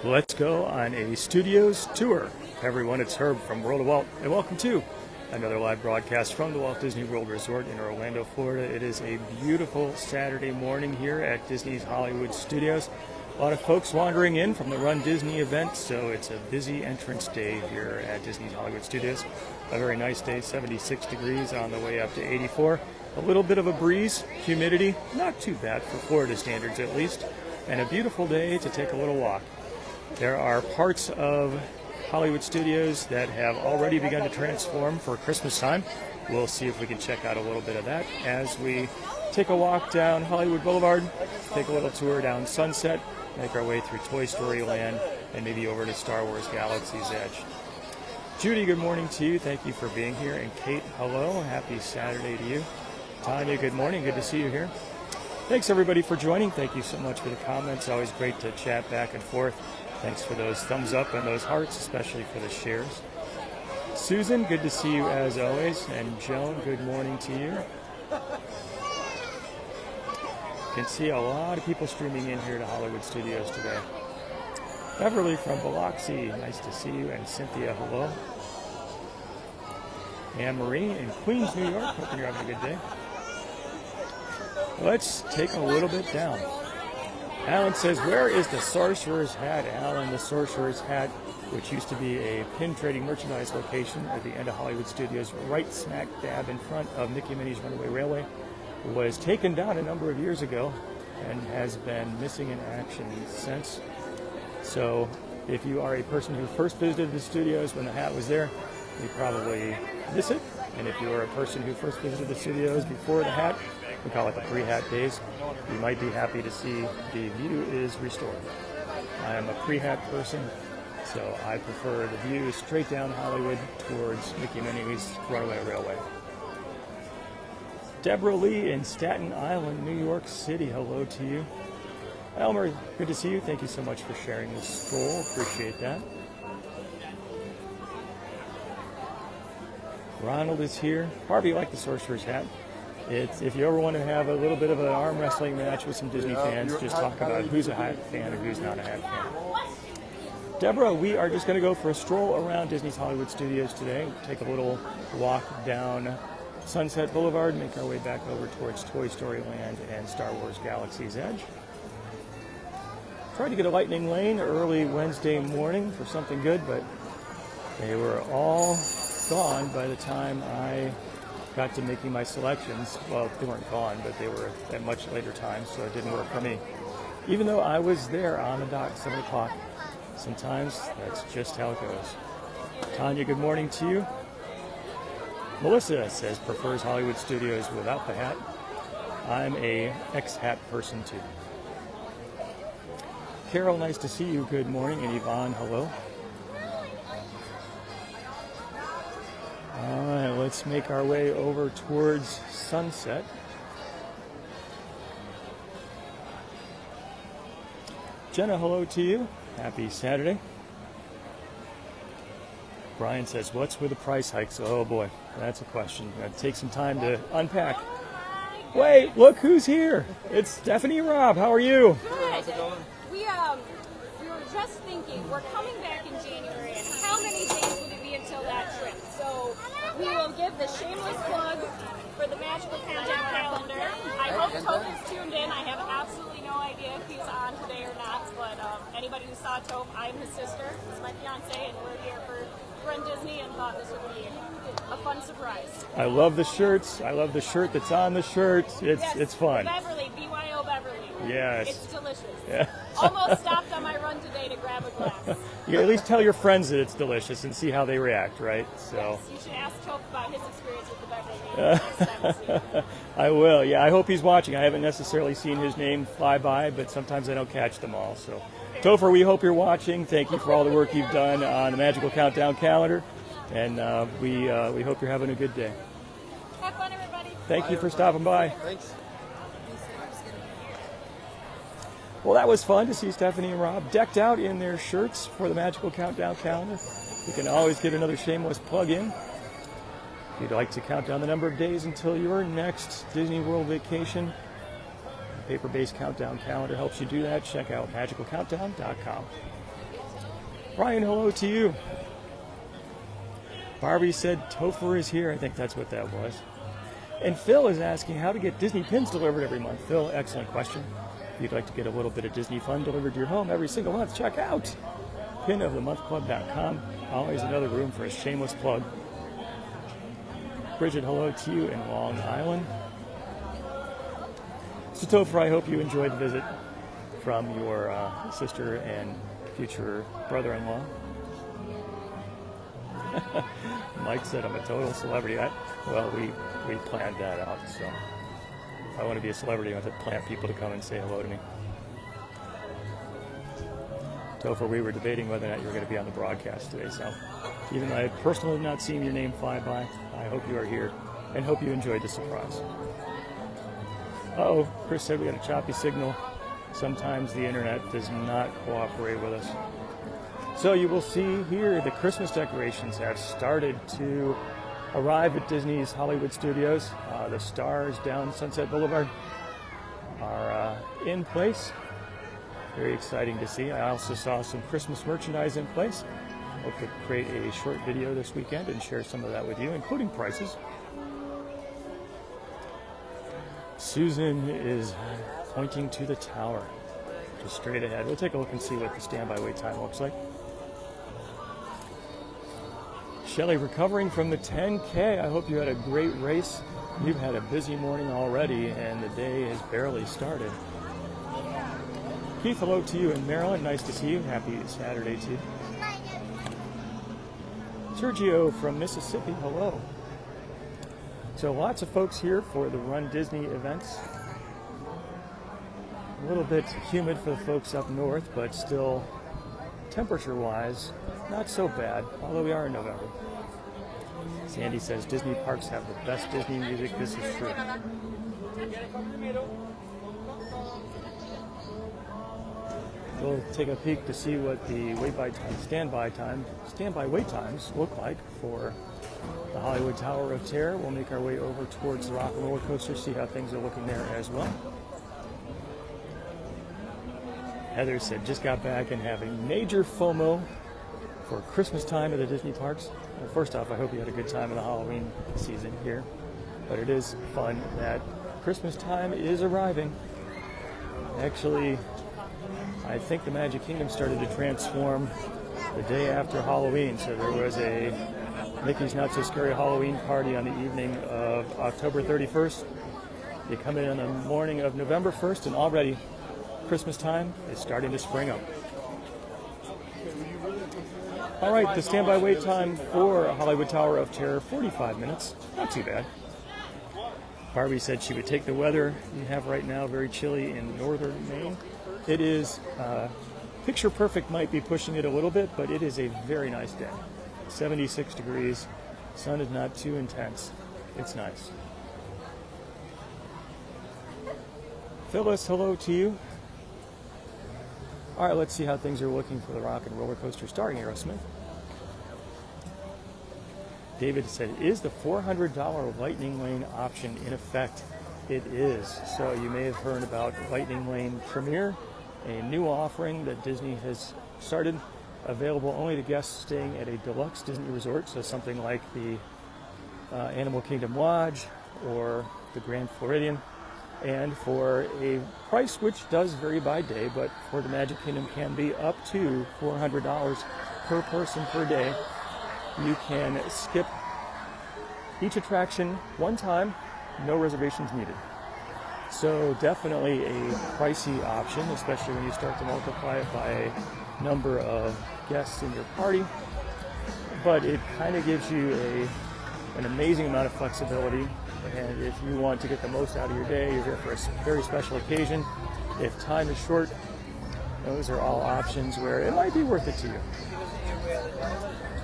Let's go on a studios tour. Everyone, it's Herb from World of Walt, and welcome to another live broadcast from the Walt Disney World Resort in Orlando, Florida. It is a beautiful Saturday morning here at Disney's Hollywood Studios. A lot of folks wandering in from the Run Disney event, so it's a busy entrance day here at Disney's Hollywood Studios. A very nice day, 76 degrees on the way up to 84. A little bit of a breeze, humidity, not too bad for Florida standards at least, and a beautiful day to take a little walk. There are parts of Hollywood Studios that have already begun to transform for Christmas time. We'll see if we can check out a little bit of that as we take a walk down Hollywood Boulevard, take a little tour down Sunset, make our way through Toy Story Land, and maybe over to Star Wars Galaxy's Edge. Judy, good morning to you. Thank you for being here. And Kate, hello. Happy Saturday to you. Tanya, good morning. Good to see you here. Thanks, everybody, for joining. Thank you so much for the comments. Always great to chat back and forth. Thanks for those thumbs up and those hearts, especially for the shares. Susan, good to see you as always. And Joan, good morning to you. You can see a lot of people streaming in here to Hollywood Studios today. Beverly from Biloxi, nice to see you. And Cynthia, hello. Anne-Marie in Queens, New York, hoping you're having a good day. Let's take a little bit down. Alan says, where is the Sorcerer's Hat? Alan, the Sorcerer's Hat, which used to be a pin trading merchandise location at the end of Hollywood Studios, right smack dab in front of Mickey and Minnie's Runaway Railway, was taken down a number of years ago and has been missing in action since. So if you are a person who first visited the studios when the hat was there, you probably miss it. And if you are a person who first visited the studios before the hat, we call it the pre-hat days, you might be happy to see the view is restored. I am a pre-hat person, so I prefer the view straight down Hollywood towards Mickey and Minnie's Runaway Railway. Deborah Lee in Staten Island, New York City, hello to you. Elmer, good to see you. Thank you so much for sharing this stroll. Appreciate that. Ronald is here. Harvey, you like the Sorcerer's Hat? It's, if you ever want to have a little bit of an arm wrestling match with some Disney fans, just talk about who's a hat fan and who's not a hat fan. Deborah, we are just going to go for a stroll around Disney's Hollywood Studios today. Take a little walk down Sunset Boulevard, make our way back over towards Toy Story Land and Star Wars Galaxy's Edge. Tried to get a lightning lane early Wednesday morning for something good, but they were all gone by the time I got to making my selections. Well, they weren't gone, but they were at much later times, so it didn't work for me. Even though I was there on the dot, 7 o'clock, sometimes that's just how it goes. Tanya, good morning to you. Melissa says prefers Hollywood Studios without the hat. I'm a ex-hat person too. Carol, nice to see you. Good morning. And Yvonne, hello. All right, let's make our way over towards Sunset. Jenna, hello to you. Happy Saturday. Brian says, what's with the price hikes? Oh boy, that's a question. It'll take some time to unpack. Wait, look who's here. It's Stephanie and Rob. How are you? Good. How's it going? We were just thinking, we're coming back in January, and how many days would it be until that trip? So we will give the shameless plug for the Magical Countdown calendar. I hope Toph is tuned in. I have absolutely no idea if he's on today or not, but anybody who saw Toph, I'm his sister. This is my fiance, and we're here for Run Disney and thought this would be a fun surprise. I love the shirts. I love the shirt that's on the shirt. It's fun. Beverly, BYO Beverly. Yes. It's delicious. Yeah. Almost stopped on my run today to grab a glass. You can at least tell your friends that it's delicious and see how they react, right? So. Yes, you should ask Toph about his experience with the Beverly. I will. Yeah, I hope he's watching. I haven't necessarily seen his name fly by, but sometimes I don't catch them all. So, Topher, we hope you're watching. Thank you for all the work you've done on the Magical Countdown calendar, and we hope you're having a good day. Have fun, everybody. Thank you for stopping by. Thanks. Well, that was fun to see Stephanie and Rob decked out in their shirts for the Magical Countdown calendar. You can always get another shameless plug in. If you'd like to count down the number of days until your next Disney World vacation, the paper-based countdown calendar helps you do that. Check out magicalcountdown.com. Ryan, hello to you. Barbie said Topher is here. I think that's what that was. And Phil is asking how to get Disney pins delivered every month. Phil, excellent question. If you'd like to get a little bit of Disney fun delivered to your home every single month, check out pinofthemonthclub.com. Always another room for a shameless plug. Bridget, hello to you in Long Island. So Topher, I hope you enjoyed the visit from your sister and future brother-in-law. Mike said I'm a total celebrity. Well, we planned that out, so if I want to be a celebrity, I have to plan people to come and say hello to me. Topher, we were debating whether or not you were going to be on the broadcast today, so even though I personally have not seen your name fly by, I hope you are here and hope you enjoyed the surprise. Uh-oh, Chris said we had a choppy signal. Sometimes the internet does not cooperate with us. So you will see here the Christmas decorations have started to arrive at Disney's Hollywood Studios. The stars down Sunset Boulevard are in place. Very exciting to see. I also saw some Christmas merchandise in place. Hope to create a short video this weekend and share some of that with you, including prices. Susan is pointing to the tower, just straight ahead. We'll take a look and see what the standby wait time looks like. Shelley, recovering from the 10K. I hope you had a great race. You've had a busy morning already, and the day has barely started. Keith, hello to you in Maryland. Nice to see you. Happy Saturday to you. Sergio from Mississippi, hello. So lots of folks here for the Run Disney events. A little bit humid for the folks up north, but still temperature-wise, not so bad, although we are in November. Sandy says Disney parks have the best Disney music. This is true. We'll take a peek to see what the standby wait times look like for the Hollywood Tower of Terror. We'll make our way over towards the Rock and Roller Coaster, see how things are looking there as well. Heather said, just got back and having major FOMO for Christmas time at the Disney parks. Well, first off, I hope you had a good time in the Halloween season here. But it is fun that Christmas time is arriving. Actually, I think the Magic Kingdom started to transform the day after Halloween. So there was a Mickey's Not So Scary Halloween party on the evening of October 31st. You come in on the morning of November 1st, and already Christmas time is starting to spring up. All right, the standby wait time for Hollywood Tower of Terror, 45 minutes. Not too bad. Barbie said she would take the weather you have right now, very chilly in northern Maine. It is picture perfect, might be pushing it a little bit, but it is a very nice day. 76 degrees, sun is not too intense. It's nice. Phyllis, hello to you. All right, let's see how things are looking for the Rock and Roller Coaster starring Aerosmith. David said, is the $400 Lightning Lane option in effect? It is. So you may have heard about Lightning Lane Premier, a new offering that Disney has started, available only to guests staying at a deluxe Disney resort, so something like the Animal Kingdom Lodge or the Grand Floridian. And for a price which does vary by day, but for the Magic Kingdom can be up to $400 per person per day, you can skip each attraction one time, no reservations needed. So definitely a pricey option, especially when you start to multiply it by a number of guests in your party. But it kind of gives you an amazing amount of flexibility. And if you want to get the most out of your day, you're here for a very special occasion. If time is short, those are all options where it might be worth it to you.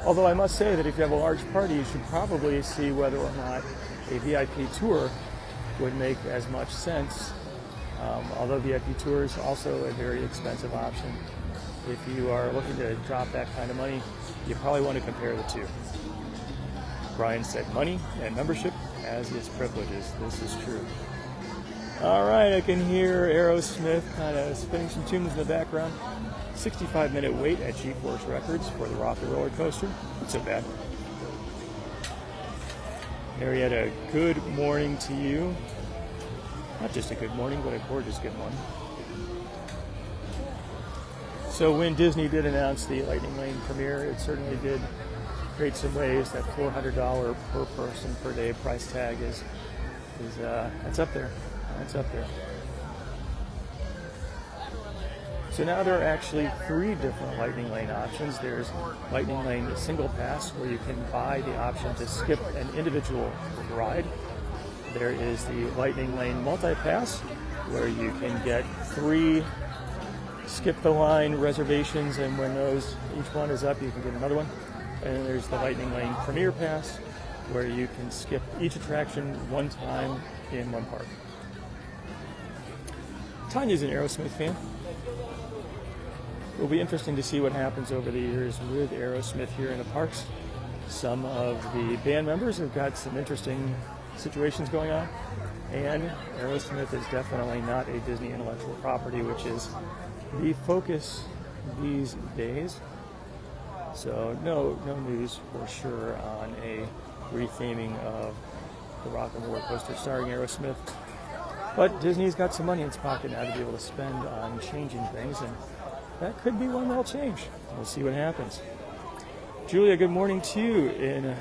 Although I must say that if you have a large party, you should probably see whether or not a VIP tour would make as much sense. Although VIP tour is also a very expensive option. If you are looking to drop that kind of money, you probably want to compare the two. Brian said money and membership as its privileges. This is true. All right, I can hear Aerosmith kind of spinning some tunes in the background. 65-minute wait at G-Force Records for the Rock and Roller Coaster. Not so bad. Marietta, good morning to you. Not just a good morning, but a gorgeous good morning. So when Disney did announce the Lightning Lane premiere, it certainly did create some waves. That $400 per person per day price tag is that's up there. That's up there. So now there are actually 3 different Lightning Lane options. There's Lightning Lane Single Pass, where you can buy the option to skip an individual ride. There is the Lightning Lane Multi-Pass, where you can get 3 skip the line reservations, and when each one is up, you can get another one. And then there's the Lightning Lane Premier Pass, where you can skip each attraction one time in one park. Tanya's an Aerosmith fan. It will be interesting to see what happens over the years with Aerosmith here in the parks. Some of the band members have got some interesting situations going on, and Aerosmith is definitely not a Disney intellectual property, which is the focus these days. So no news for sure on a retheming of the Rock and Roller Coaster starring Aerosmith. But Disney's got some money in its pocket now to be able to spend on changing things, and that could be one that'll change. We'll see what happens. Julia, good morning to you in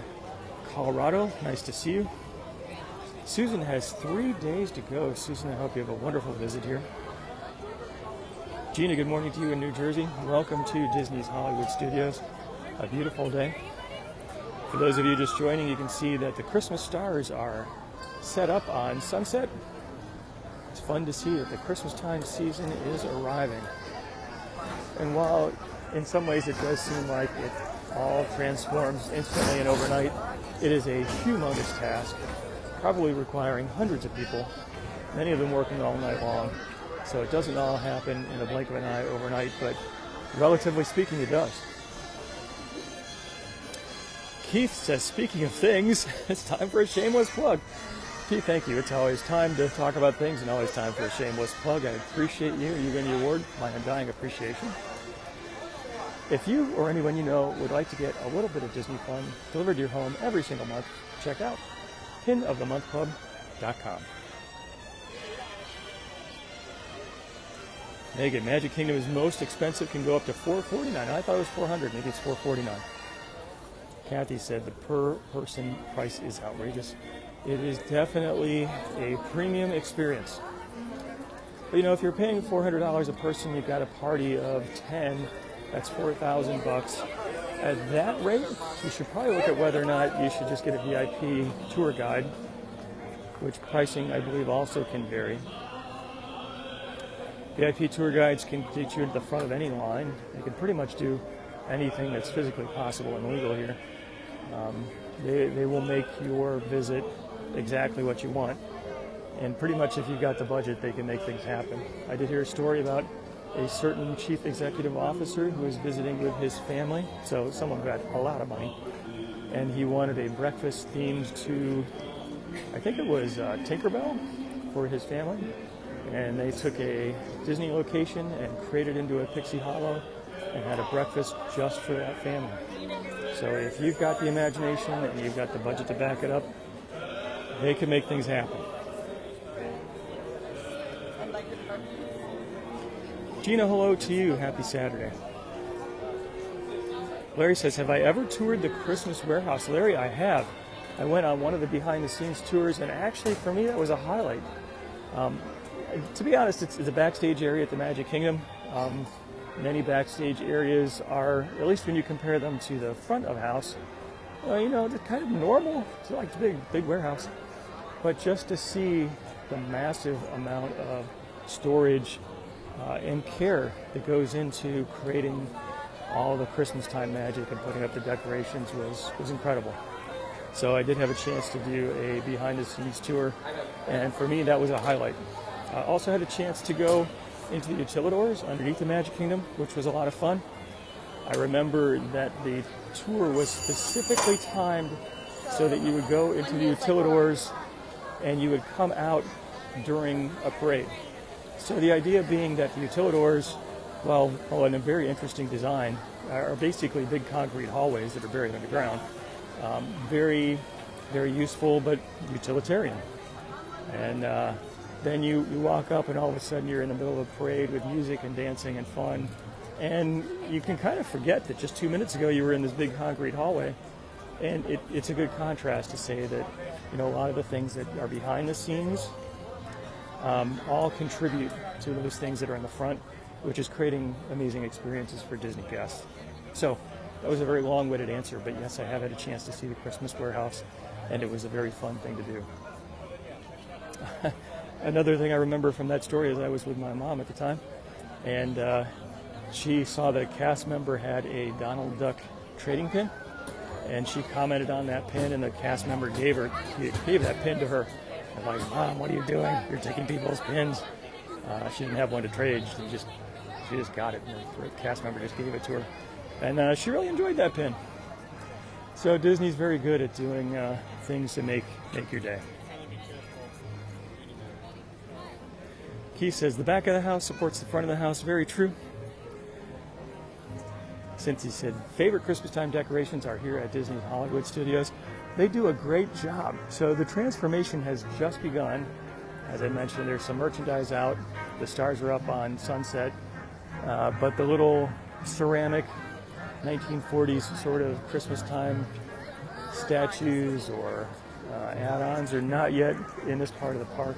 Colorado. Nice to see you. Susan has 3 days to go. Susan, I hope you have a wonderful visit here. Gina, good morning to you in New Jersey. Welcome to Disney's Hollywood Studios. A beautiful day. For those of you just joining, you can see that the Christmas stars are set up on Sunset. It's fun to see that the Christmas time season is arriving. And while in some ways it does seem like it all transforms instantly and overnight, it is a humongous task, probably requiring hundreds of people, many of them working all night long. So it doesn't all happen in a blink of an eye overnight, but relatively speaking, it does. Keith says, speaking of things, it's time for a shameless plug. Keith, thank you. It's always time to talk about things and always time for a shameless plug. I appreciate you. You win the award, my undying appreciation. If you or anyone you know would like to get a little bit of Disney fun delivered to your home every single month, check out pinofthemonthclub.com. Megan, Magic Kingdom is most expensive, can go up to $449. I thought it was $400. Maybe it's $449. Kathy said the per person price is outrageous. It is definitely a premium experience. But you know, if you're paying $400 a person, you've got a party of 10, that's $4,000. At that rate, you should probably look at whether or not you should just get a VIP tour guide, which pricing I believe also can vary. VIP tour guides can get you to the front of any line. They can pretty much do anything that's physically possible and legal here. They will make your visit exactly what you want. And pretty much if you've got the budget, they can make things happen. I did hear a story about a certain chief executive officer who was visiting with his family, so someone who had a lot of money, and he wanted a breakfast themed to, I think it was Tinkerbell for his family, and they took a Disney location and created it into a Pixie Hollow and had a breakfast just for that family. So if you've got the imagination and you've got the budget to back it up, they can make things happen. Gina, hello to you. Happy Saturday. Larry says, have I ever toured the Christmas warehouse? Larry, I have. I went on one of the behind-the-scenes tours, and actually, for me, that was a highlight. To be honest, it's a backstage area at the Magic Kingdom. Many backstage areas are, at least when you compare them to the front of house, well, you know, they're kind of normal. It's like a big warehouse. But just to see the massive amount of storage and care that goes into creating all the Christmas time magic and putting up the decorations was incredible. So I did have a chance to do a behind-the-scenes tour, and for me, that was a highlight. I also had a chance to go into the utilidors underneath the Magic Kingdom, which was a lot of fun. I remember that the tour was specifically timed so that you would go into the utilidors and you would come out during a parade. So the idea being that the utilidors And a very interesting design are basically big concrete hallways that are buried underground. Very, very useful, but utilitarian. And then you walk up and all of a sudden you're in the middle of a parade with music and dancing and fun. And you can kind of forget that just 2 minutes ago you were in this big concrete hallway. And it's a good contrast to say that, a lot of the things that are behind the scenes all contribute to those things that are in the front, which is creating amazing experiences for Disney guests. So that was a very long-winded answer, but yes, I have had a chance to see the Christmas warehouse, and it was a very fun thing to do. Another thing I remember from that story is I was with my mom at the time, and she saw that a cast member had a Donald Duck trading pin, and she commented on that pin, and the cast member gave that pin to her. I'm like, Mom, what are you doing? You're taking people's pins. She didn't have one to trade. She just got it, and the cast member just gave it to her. And she really enjoyed that pin. So Disney's very good at doing things to make your day. Keith says, the back of the house supports the front of the house. Very true. Since he said, favorite Christmas time decorations are here at Disney Hollywood Studios. They do a great job. So the transformation has just begun. As I mentioned, there's some merchandise out. The stars are up on Sunset. But the little ceramic 1940s sort of Christmas time statues or add-ons are not yet in this part of the park.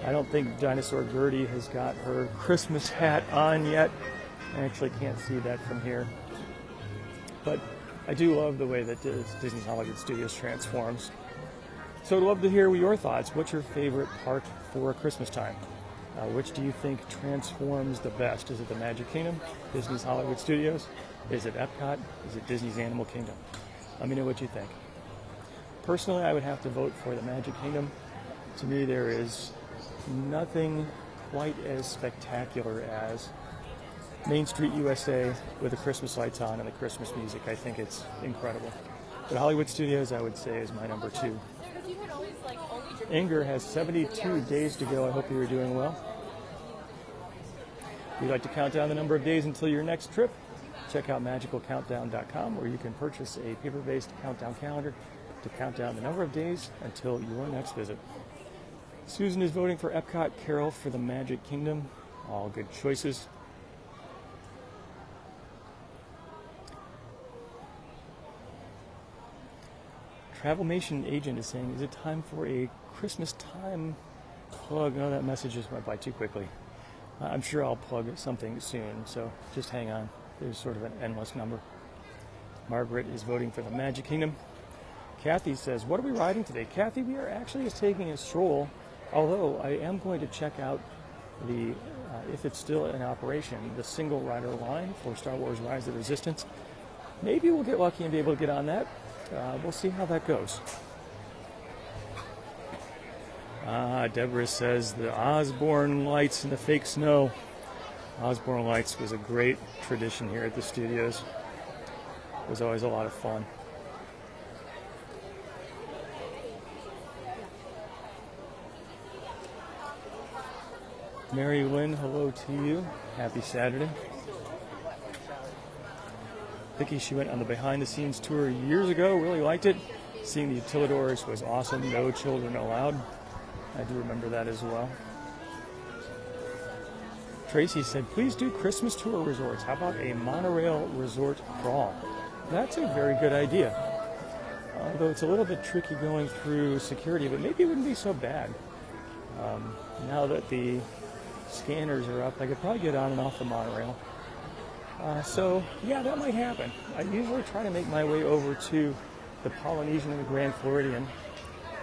I don't think Dinosaur Gertie has got her Christmas hat on yet. I actually can't see that from here. But I do love the way that Disney Hollywood Studios transforms. So I'd love to hear your thoughts. What's your favorite park for Christmas time? Which do you think transforms the best? Is it the Magic Kingdom, Disney's Hollywood Studios? Is it Epcot? Is it Disney's Animal Kingdom? Let me know what you think. Personally, I would have to vote for the Magic Kingdom. To me, there is nothing quite as spectacular as Main Street USA with the Christmas lights on and the Christmas music. I think it's incredible. But Hollywood Studios, I would say, is my number 2. Inger has 72 days to go. I hope you are doing well. If you'd like to count down the number of days until your next trip, check out magicalcountdown.com, where you can purchase a paper-based countdown calendar to count down the number of days until your next visit. Susan is voting for Epcot, Carol for the Magic Kingdom. All good choices. Travelmation agent is saying, is it time for a Christmas time plug? Oh, that message just went by too quickly. I'm sure I'll plug something soon, so just hang on. There's sort of an endless number. Margaret is voting for the Magic Kingdom. Kathy says, what are we riding today? Kathy, we are actually just taking a stroll, although I am going to check out the, if it's still in operation, the single rider line for Star Wars Rise of the Resistance. Maybe we'll get lucky and be able to get on that. We'll see how that goes. Deborah says the Osborne lights and the fake snow. Osborne lights was a great tradition here at the studios. It was always a lot of fun. Mary Lynn, hello to you. Happy Saturday. Vicki, she went on the behind-the-scenes tour years ago. Really liked it. Seeing the Utilidors was awesome. No children allowed. I do remember that as well. Tracy said, please do Christmas tour resorts. How about a monorail resort crawl? That's a very good idea. Although it's a little bit tricky going through security, but maybe it wouldn't be so bad. Now that the scanners are up, I could probably get on and off the monorail. So, yeah, that might happen. I usually try to make my way over to the Polynesian and the Grand Floridian.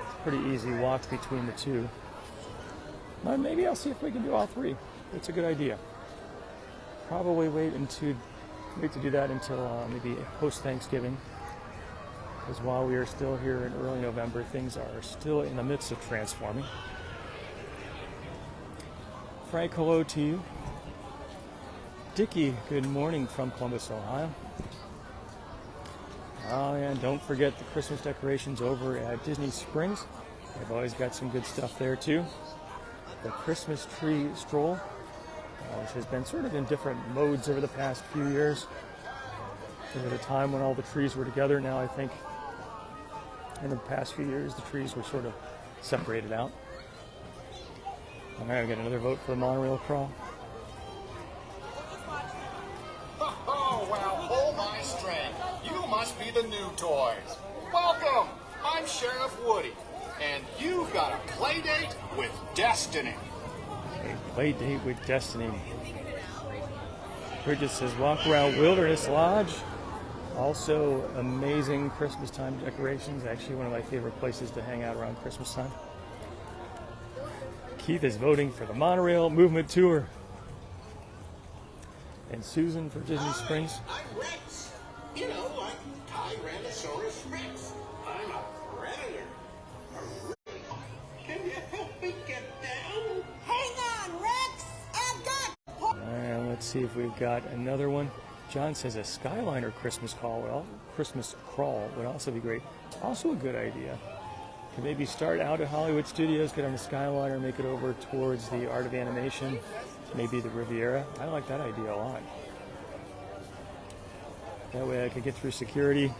It's a pretty easy walk between the two. Maybe I'll see if we can do all three. It's a good idea. Probably wait to do that until maybe post-Thanksgiving. Because while we are still here in early November, things are still in the midst of transforming. Frank, hello to you. Dickie, good morning from Columbus, Ohio. Oh, and don't forget the Christmas decorations over at Disney Springs. They've always got some good stuff there, too. The Christmas tree stroll. which has been sort of in different modes over the past few years. There was a time when all the trees were together. Now I think in the past few years the trees were sort of separated out. All right, we got another vote for the monorail crawl. Oh, well, hold my string. You must be the new toys. Welcome. I'm Sheriff Woody, and you've got a play date with Destiny. A play date with Destiny. Bridget says, walk around Wilderness Lodge. Also, amazing Christmas time decorations. Actually, one of my favorite places to hang out around Christmas time. Keith is voting for the monorail movement tour. And Susan for Disney Springs. I'm Rex. You know, like Tyrannosaurus Rex. I'm a predator. Can you help me get down? Hang on, Rex! I've got... And let's see if we've got another one. John says a Skyliner Christmas crawl would also be great. Also a good idea. Could maybe start out at Hollywood Studios, get on the Skyliner, make it over towards the Art of Animation, maybe the Riviera. I like that idea a lot. That way I could get through security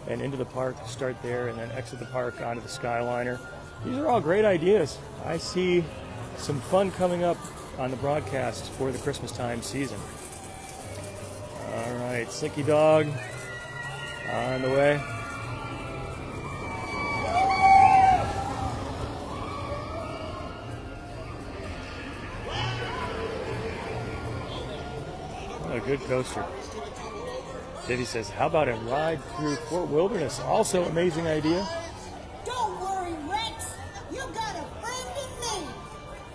and into the park, start there, and then exit the park onto the Skyliner. These are all great ideas. I see some fun coming up on the broadcast for the Christmas time season. All right, Slinky Dog on the way. A good coaster. Davey says, how about a ride through Fort Wilderness? Also amazing idea. Don't worry, Rex! You got a friend in me!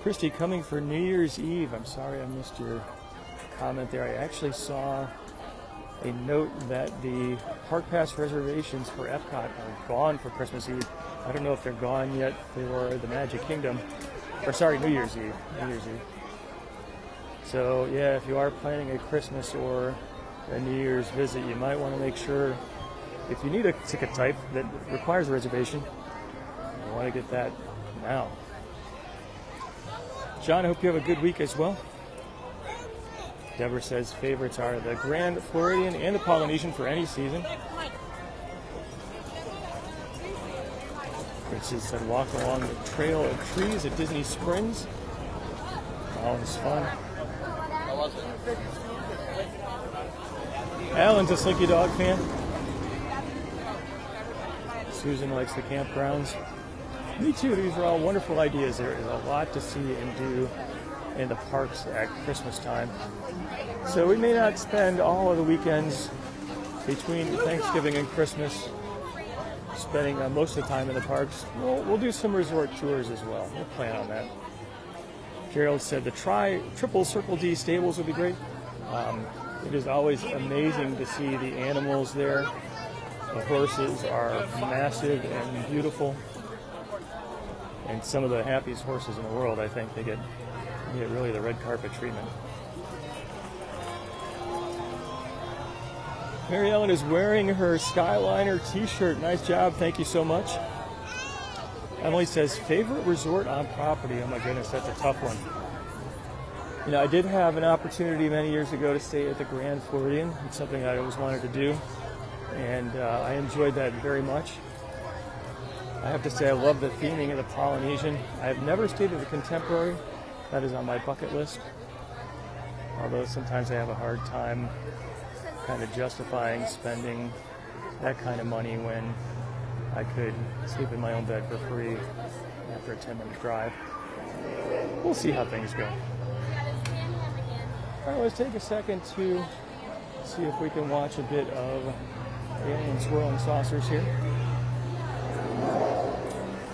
Christy, coming for New Year's Eve. I'm sorry I missed your comment there. I actually saw a note that the Park Pass reservations for Epcot are gone for Christmas Eve. I don't know if they're gone yet for the Magic Kingdom. Or sorry, New Year's Eve. New Year's Eve. So yeah, if you are planning a Christmas or a New Year's visit, you might want to make sure, if you need a ticket type that requires a reservation, you want to get that now. John, I hope you have a good week as well. Deborah says favorites are the Grand Floridian and the Polynesian for any season. Richard said walk along the trail of trees at Disney Springs. Always fun. Alan's a Slinky Dog fan. Susan likes the campgrounds. Me too. These are all wonderful ideas. There is a lot to see and do in the parks at Christmas time. So we may not spend all of the weekends between Thanksgiving and Christmas spending most of the time in the parks. We'll do some resort tours as well. We'll plan on that. Gerald said the triple Circle D stables would be great. It is always amazing to see the animals there. The horses are massive and beautiful, and some of the happiest horses in the world. I think they get really the red carpet treatment. Mary Ellen is wearing her Skyliner t-shirt. Nice job. Thank you so much. Emily says, favorite resort on property. Oh my goodness, that's a tough one. You know, I did have an opportunity many years ago to stay at the Grand Floridian. It's something I always wanted to do, and I enjoyed that very much. I have to say I love the theming of the Polynesian. I have never stayed at the Contemporary. That is on my bucket list. Although sometimes I have a hard time kind of justifying spending that kind of money when I could sleep in my own bed for free after a 10-minute drive. We'll see how things go. All right, let's take a second to see if we can watch a bit of Alien Swirling Saucers here.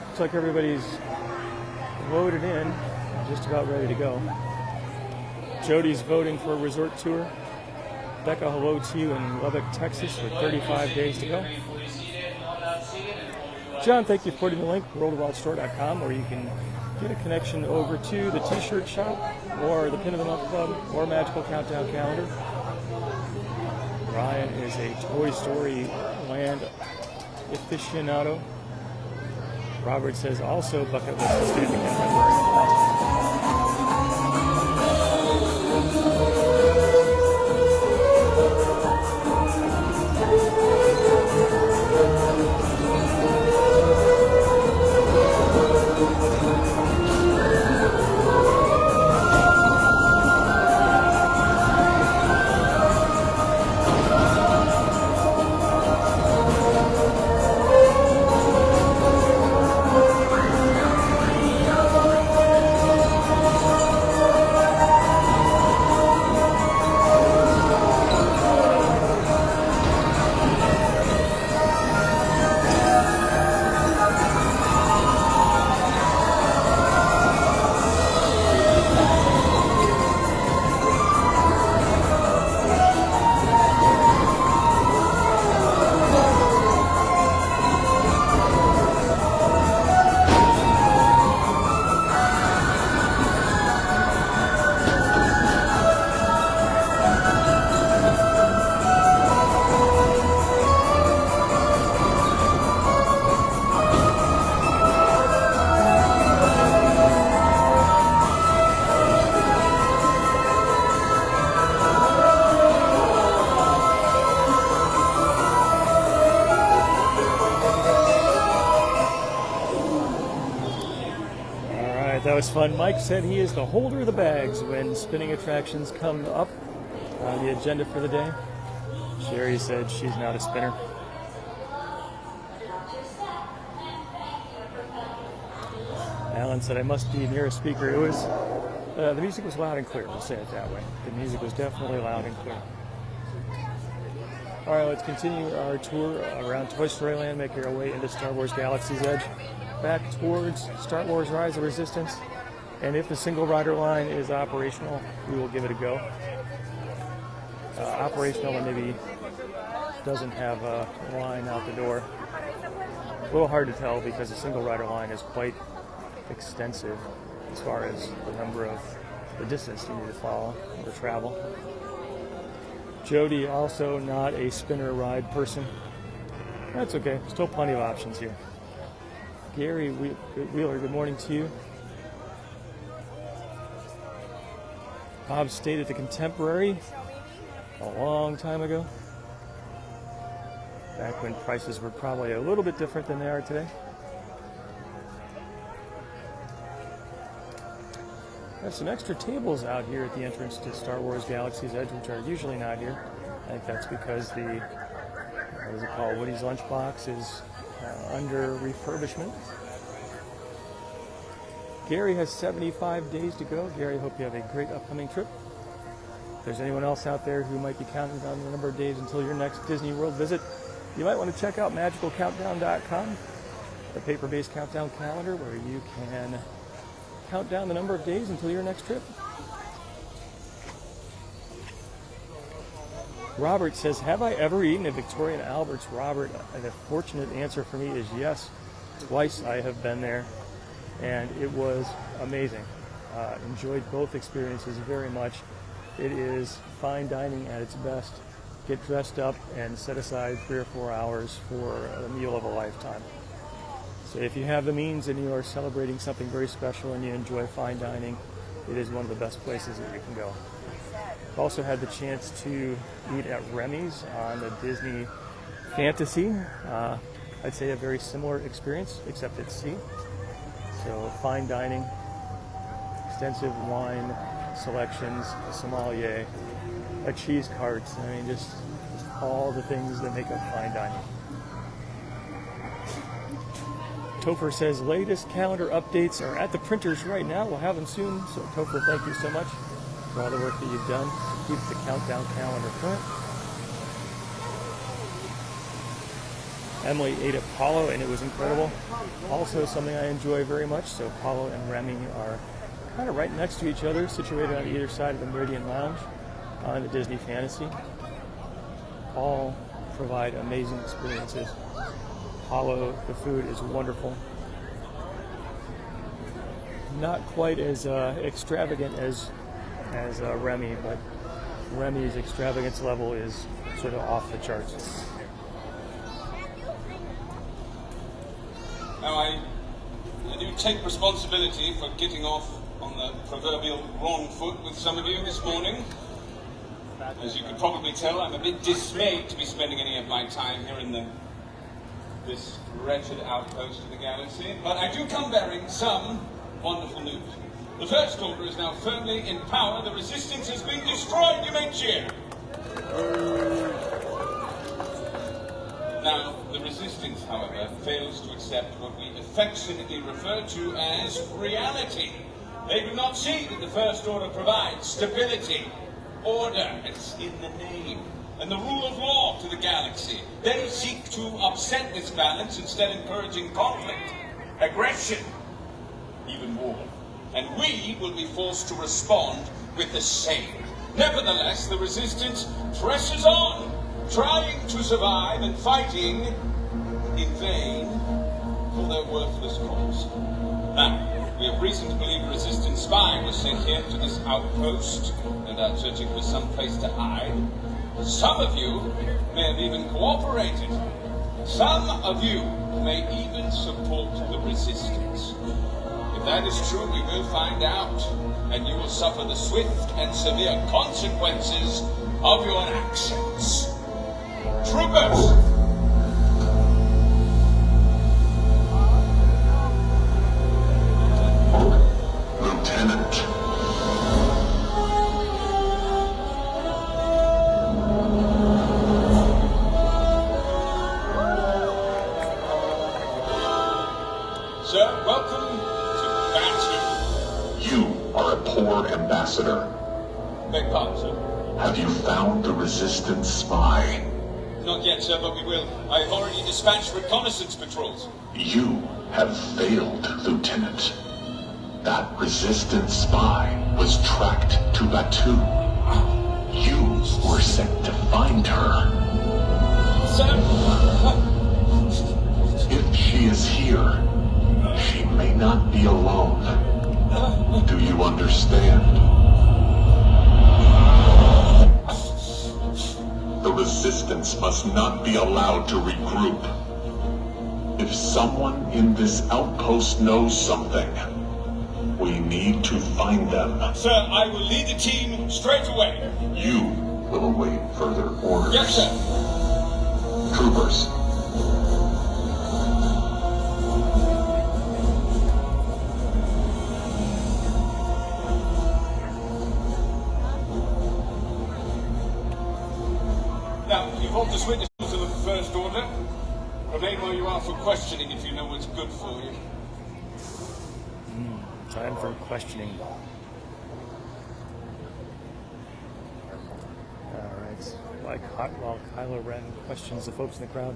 Looks like everybody's voted in, just about ready to go. Jody's voting for a resort tour. Becca, hello to you in Lubbock, Texas, with 35 days to go. John, thank you for putting the link, worldofwildstore.com, where you can get a connection over to the t-shirt shop, or the Pin of the Month Club, or Magical Countdown calendar. Ryan is a Toy Story Land aficionado. Robert says also bucket list to stay at the Contemporary. was fun. Mike said he is the holder of the bags when spinning attractions come up on the agenda for the day. Sherry said she's not a spinner. Alan said I must be near a speaker. It was the music was loud and clear. We'll say it that way. The music was definitely loud and clear. All right, let's continue our tour around Toy Story Land, making our way into Star Wars Galaxy's Edge, back towards Star Wars Rise of Resistance. And if the single rider line is operational, we will give it a go. Operational and maybe doesn't have a line out the door. A little hard to tell because the single rider line is quite extensive as far as the number of the distance you need to follow or travel. Jody, also not a spinner ride person. That's okay. Still plenty of options here. Gary Wheeler, good morning to you. Bob stayed at the Contemporary a long time ago, back when prices were probably a little bit different than they are today. There's some extra tables out here at the entrance to Star Wars Galaxy's Edge, which are usually not here. I think that's because the, what is it called, Woody's Lunchbox is under refurbishment. Gary has 75 days to go. Gary, hope you have a great upcoming trip. If there's anyone else out there who might be counting down the number of days until your next Disney World visit, you might want to check out magicalcountdown.com, the paper-based countdown calendar where you can count down the number of days until your next trip. Robert says, have I ever eaten at Victoria and Albert's? Robert, the fortunate answer for me is yes. Twice I have been there, and it was amazing. Enjoyed both experiences very much. It is fine dining at its best. Get dressed up and set aside 3 or 4 hours for a meal of a lifetime. So if you have the means and you are celebrating something very special and you enjoy fine dining, it is one of the best places that you can go. I've also had the chance to eat at Remy's on the Disney Fantasy. I'd say a very similar experience, except at sea. So fine dining, extensive wine selections, a sommelier, a cheese cart. I mean, just all the things that make up fine dining. Topher says latest calendar updates are at the printers right now. We'll have them soon. So Topher, thank you so much for all the work that you've done to keep the countdown calendar current. Emily ate at Apollo and it was incredible. Also something I enjoy very much. So Apollo and Remy are kind of right next to each other, situated on either side of the Meridian Lounge on the Disney Fantasy. All provide amazing experiences. Apollo, the food is wonderful. Not quite as extravagant as Remy, but Remy's extravagance level is sort of off the charts. Now I do take responsibility for getting off on the proverbial wrong foot with some of you this morning. As you could probably tell, I'm a bit dismayed to be spending any of my time here in this wretched outpost of the galaxy, but I do come bearing some wonderful news. The First Order is now firmly in power. The Resistance has been destroyed. You may cheer. Now, the Resistance, however, fails to accept what we affectionately refer to as reality. They do not see that the First Order provides stability, order, it's in the name, and the rule of law to the galaxy. They seek to upset this balance, instead encouraging conflict, aggression, even war. And we will be forced to respond with the same. Nevertheless, the Resistance presses on, trying to survive and fighting in vain for their worthless cause. Now, we have reason to believe a Resistance spy was sent here to this outpost, no doubt searching for some place to hide. Some of you may have even cooperated. Some of you may even support the Resistance. If that is true, we will find out, and you will suffer the swift and severe consequences of your actions. Troopers! Ambassador, Beg pardon, sir. have you found the Resistance spy? Not yet, sir, but we will. I've already dispatched reconnaissance patrols. You have failed, Lieutenant. That Resistance spy was tracked to Batu. You were sent to find her. Sir! If she is here, she may not be alone. Do you understand? The Resistance must not be allowed to regroup. If someone in this outpost knows something, we need to find them. Sir, I will lead the team straight away. You will await further orders. Yes, sir. Troopers, Now, you've all just witnessed to the First Order. Remain where you are for questioning if you know what's good for you. Time for questioning. Alright, while Kylo Ren questions the folks in the crowd,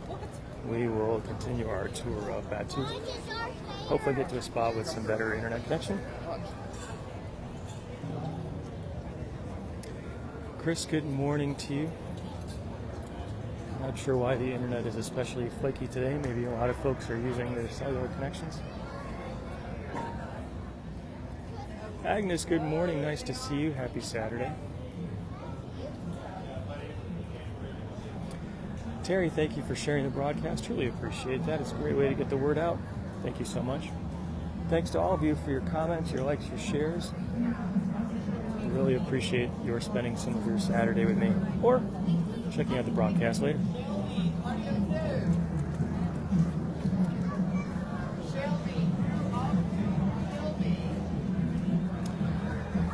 we will continue our tour of Batu. Hopefully get to a spot with some better internet connection. Chris, good morning to you. Not sure why the internet is especially flaky today. Maybe a lot of folks are using their cellular connections. Agnes, good morning. Nice to see you. Happy Saturday. Terry, thank you for sharing the broadcast. Truly appreciate that. It's a great way to get the word out. Thank you so much. Thanks to all of you for your comments, your likes, your shares. I really appreciate your spending some of your Saturday with me or checking out the broadcast later.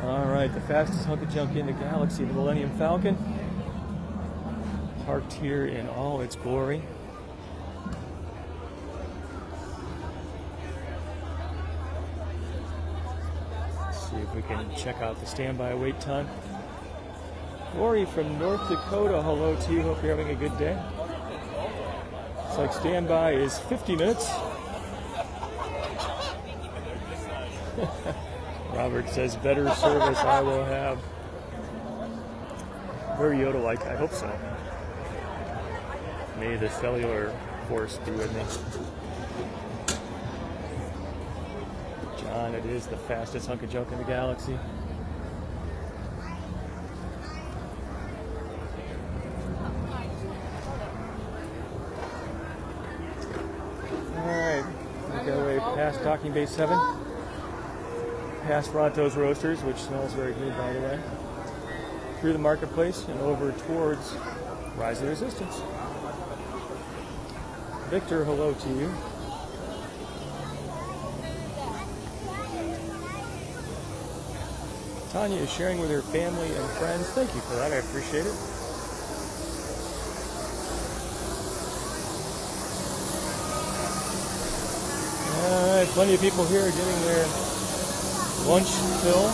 All right, the fastest hunk of junk in the galaxy, the Millennium Falcon, parked here in all its glory. Let's see if we can check out the standby wait time. Lori from North Dakota, hello to you. Hope you're having a good day. Looks like standby is 50 minutes. Robert says, better service I will have. Very Yoda-like, I hope so. May the cellular force be with me. John, it is the fastest hunk of junk in the galaxy. Alright, we go away past Docking Bay 7. Past Ronto's Roasters, which smells very good, by the way. Through the marketplace and over towards Rise of the Resistance. Victor, hello to you. Tanya is sharing with her family and friends. Thank you for that. I appreciate it. All right, plenty of people here getting their lunch fill.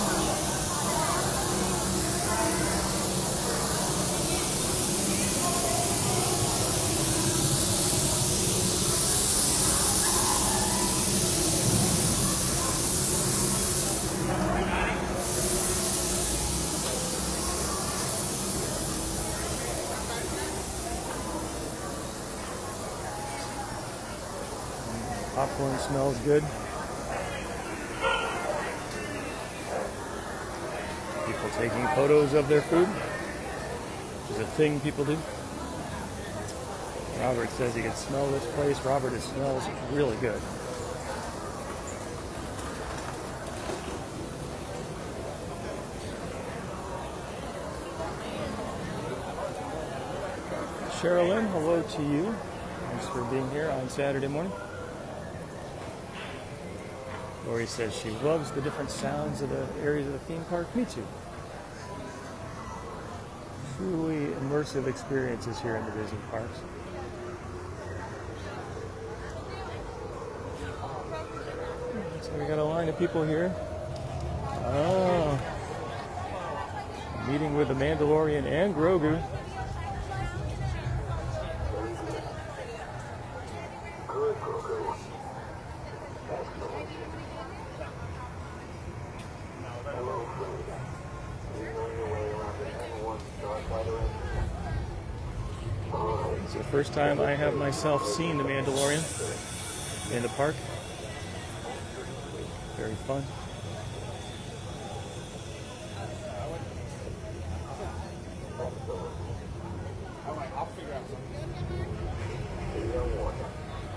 Popcorn smells good. People taking photos of their food, which is a thing people do. Robert says he can smell this place. Robert, it smells really good. Sherilyn, hello to you. Thanks for being here on Saturday morning. Lori says she loves the different sounds of the areas of the theme park. Me too. Truly immersive experiences here in the Disney parks. So we got a line of people here. Oh, Meeting with the Mandalorian and Grogu. It's the first time I have myself seen the Mandalorian in the park. Very fun.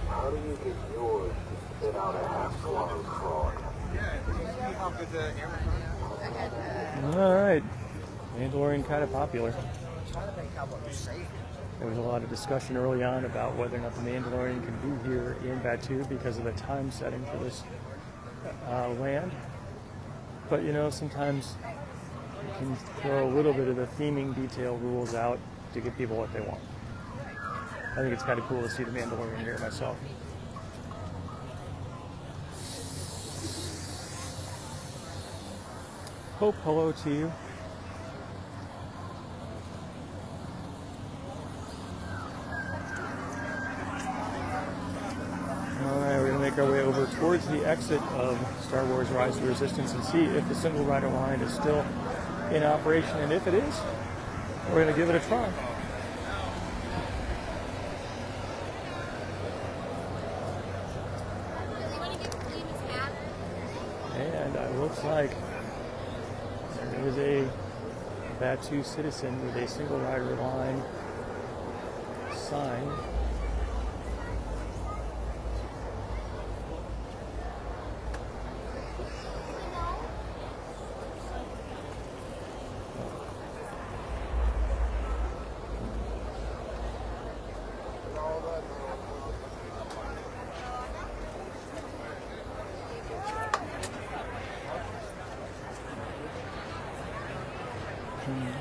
How do you get yours to spit out a half-swallowed frog? All right. Mandalorian kind of popular. There was a lot of discussion early on about whether or not the Mandalorian can be here in Batuu because of the time setting for this land. But you know, sometimes you can throw a little bit of the theming detail rules out to give people what they want. I think it's kind of cool to see the Mandalorian here myself. Hope, hello to you. Alright, we're going to make our way over towards the exit of Star Wars Rise of the Resistance and see if the single rider line is still in operation. And if it is, we're going to give it a try. And it looks like there is a Batuu citizen with a single rider line sign.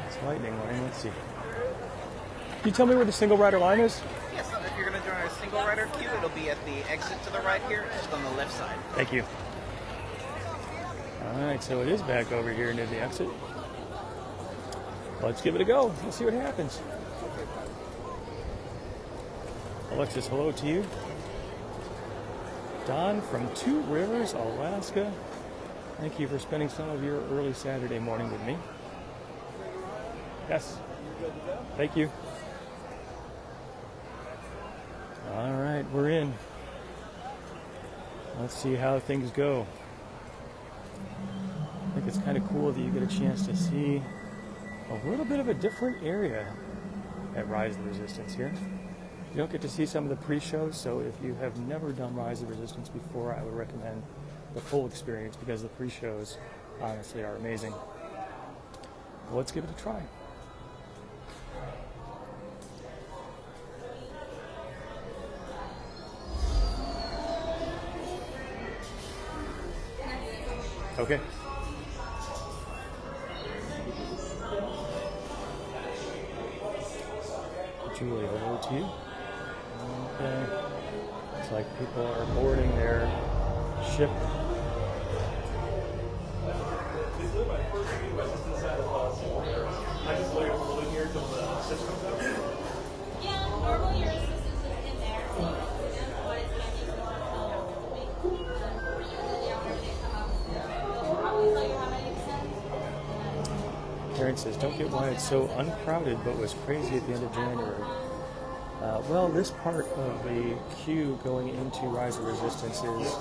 It's lightning line. Let's see. Can you tell me where the single rider line is? Yes, if you're going to join our single rider queue, it'll be at the exit to the right here, just on the left side. Thank you. All right, so it is back over here near the exit. Let's give it a go. Let's see what happens. Alexis, hello to you. Don from Two Rivers, Alaska. Thank you for spending some of your early Saturday morning with me. Yes. Thank you. All right, we're in. Let's see how things go. I think it's kind of cool that you get a chance to see a little bit of a different area at Rise of the Resistance here. You don't get to see some of the pre-shows, so if you have never done Rise of the Resistance before, I would recommend the full experience because the pre-shows honestly are amazing. Let's give it a try. Okay. Julie, hello to you. Okay. Looks like people are boarding their ship. Yeah, normally your assistance is in there. What is Karen says, don't get why it's so uncrowded but was crazy at the end of January. Well, this part of the queue going into Rise of Resistance is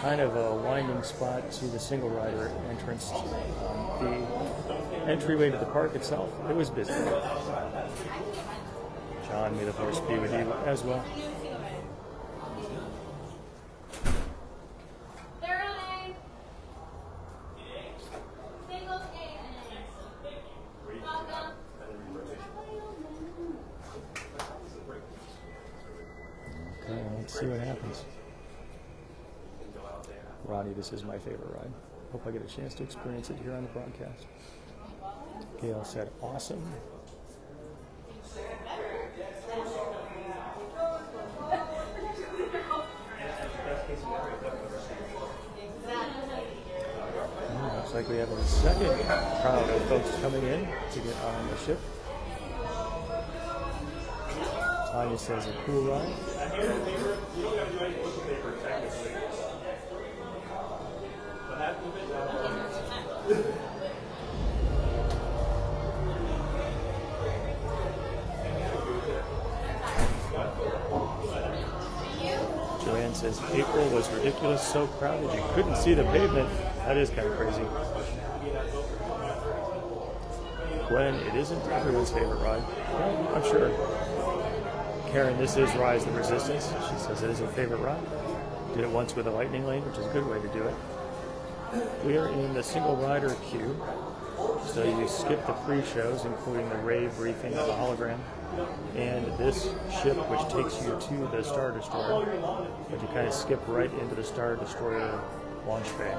kind of a winding spot to the single rider entrance. The entryway to the park itself, it was busy. John, may the force be with you as well. Okay, let's see what happens. Ronnie, this is my favorite ride. Hope I get a chance to experience it here on the broadcast. Gail said, awesome. Looks like we have a second crowd of folks coming in to get on the ship. Tanya says a cool ride. Joanne says April was ridiculous, so crowded you couldn't see the pavement. That is kind of crazy. Gwen, it isn't everyone's favorite ride. Well, I'm sure. Karen, this is Rise the Resistance. She says it is her favorite ride. Did it once with a lightning lane, which is a good way to do it. We are in the single rider queue, so you skip the pre-shows, including the rave briefing of the hologram, and this ship, which takes you to the Star Destroyer, but you kind of skip right into the Star Destroyer launch bay.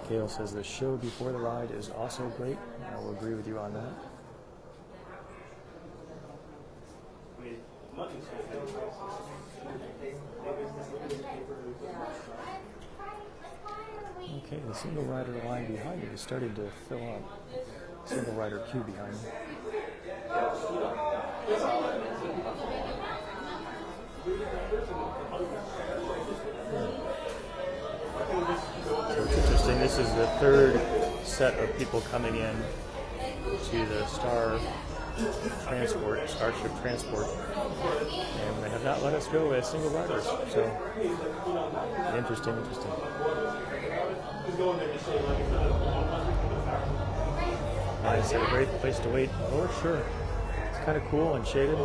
Gail says the show before the ride is also great. I will agree with you on that. Okay, the single rider line behind me is starting to fill up. Single rider queue behind me. So it's interesting. This is the third set of people coming in to the Starship Transport, and they have not let us go as single riders. So interesting. I said a great place to wait. Oh, sure. It's kind of cool and shaded. I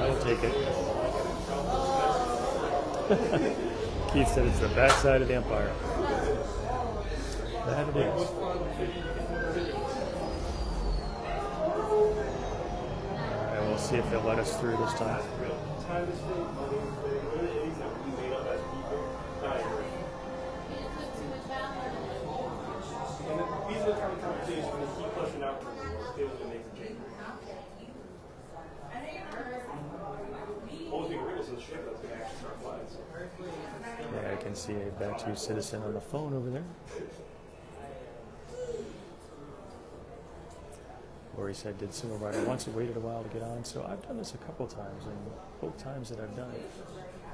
will take it. Keith said it's the backside of the Empire. That it is. Alright, we'll see if they'll let us through this time. Yeah, I can see a Batu citizen on the phone over there. Lori said, did single rider once, it waited a while to get on. So I've done this a couple times, and both times that I've done it,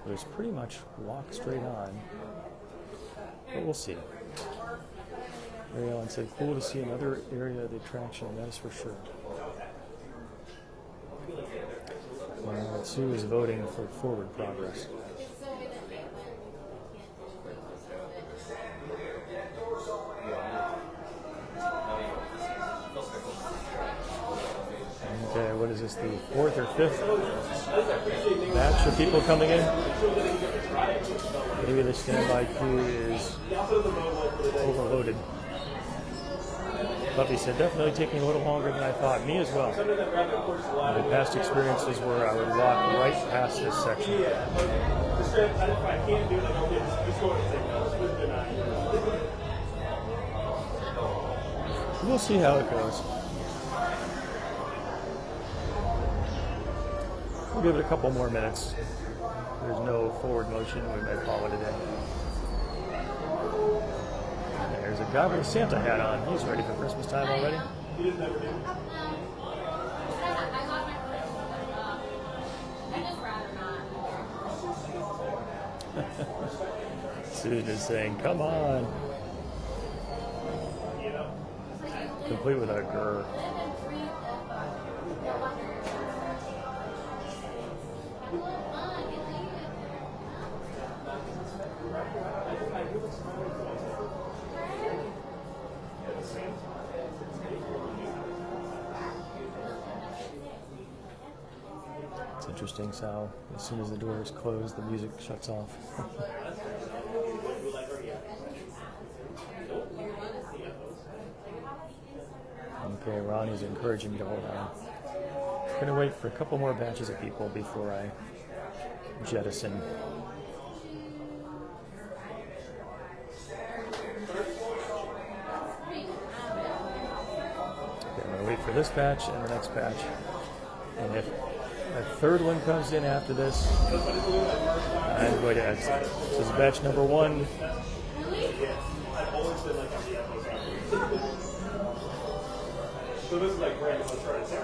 it was pretty much walk straight on. But we'll see. Mary Ellen said, cool to see another area of the attraction, that is for sure. Sue is voting for forward progress. Okay, what is this, the fourth or fifth batch of people coming in? Maybe the standby queue is overloaded. Buffy said, definitely taking a little longer than I thought. Me as well. My past experiences were I would walk right past this section. We'll see how it goes. We'll give it a couple more minutes. There's no forward motion. We might call it a day. There's a guy with a Santa hat on. He's ready for Christmas time already. Susan is saying, come on. Complete with a grr. It's interesting how as soon as the door is closed, the music shuts off. Okay, Ronnie's encouraging me to hold on. I'm going to wait for a couple more batches of people before I jettison. Okay, I'm going to wait for this batch and the next batch. And if A third one comes in after this. I'm going to exit. This is batch number 1.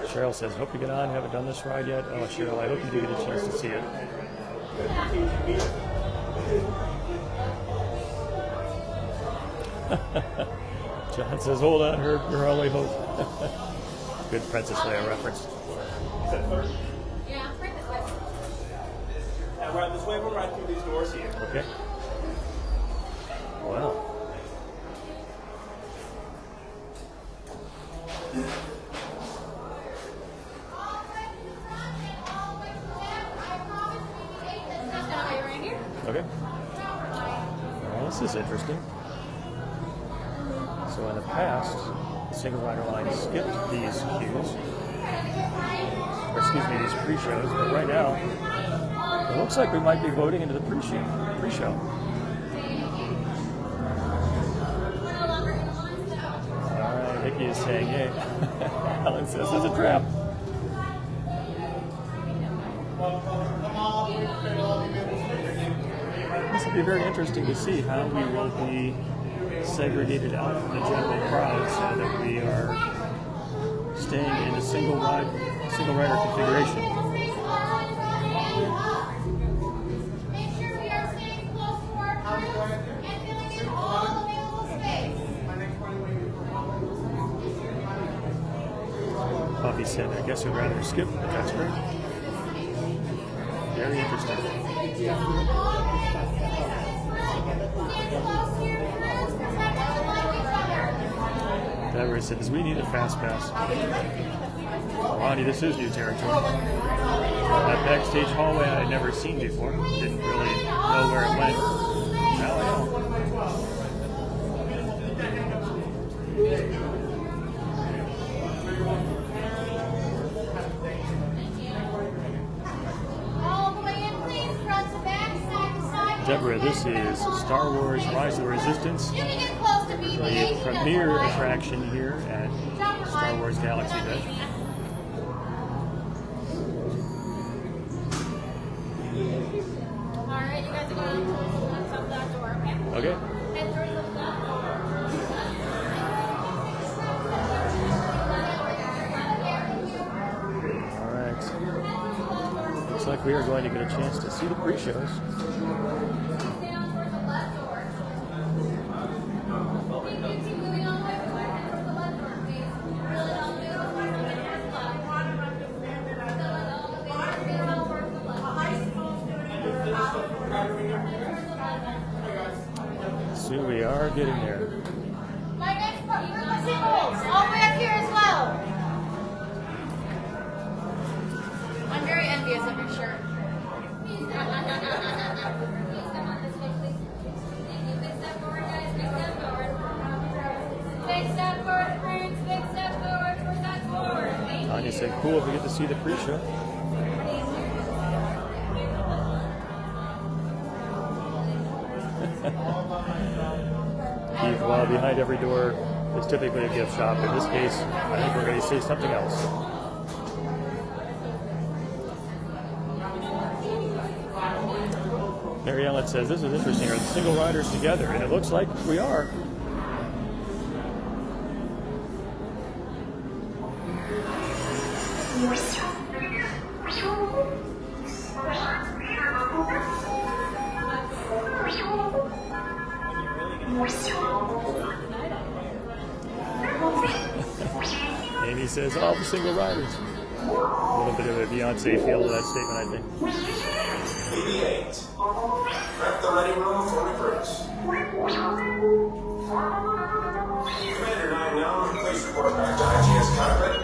Cheryl says, hope you get on. Haven't done this ride yet. Oh, Cheryl, I hope you do get a chance to see it. John says, hold on, Herb, your only hope. Good Princess Leia reference. Yeah, right this way. And right this way, we'll ride through these doors here. Okay. Wow. Just gonna wait right here. Okay. Well, this is interesting. So in the past, the single rider line skipped these queues, or excuse me, these pre-shows, but right now, it looks like we might be voting into the pre-show. All right, Nikki is saying, yay. Helen says it's a trap. This will be very interesting to see how we will be segregated out from the general crowd so that we are staying in a single rider configuration. Make sure we are staying close to our groups and filling in all available space. Buffy said, I guess we'd rather skip, but that's great. Very interesting. Stand close to your groups, protect and love each other. Deborah said, does we need a fast pass? Well, Ronnie, this is new territory. That backstage hallway I had never seen before. Didn't really know where it went. Now I know. All the way in, please. Front to back, side to side. Deborah, this is Star Wars Rise of the Resistance, You can get close to me. the premier attraction here at Star Wars Galaxy Edge. All right, you guys are going to close up that door, okay? Okay. Head through the All right. Looks like we are going to get a chance to see the pre-shows. So we are getting there. My next part, where are my singles? All the way up here as well. I'm very envious of your shirt. Big step forward, friends. Big step forward. Towards that forward. Tanya said, cool if we get to see the pre-show. Keith, while behind every door is typically a gift shop. In this case, I think we're going to see something else. Mary Ellen says, this is interesting. Are the single riders together? And it looks like we are. Amy says, all the single riders. A little bit of a Beyonce feel to that statement, I think. BB-8. Prep the ready room for recruits. Commander 9-9, please report back to IGS cockpit.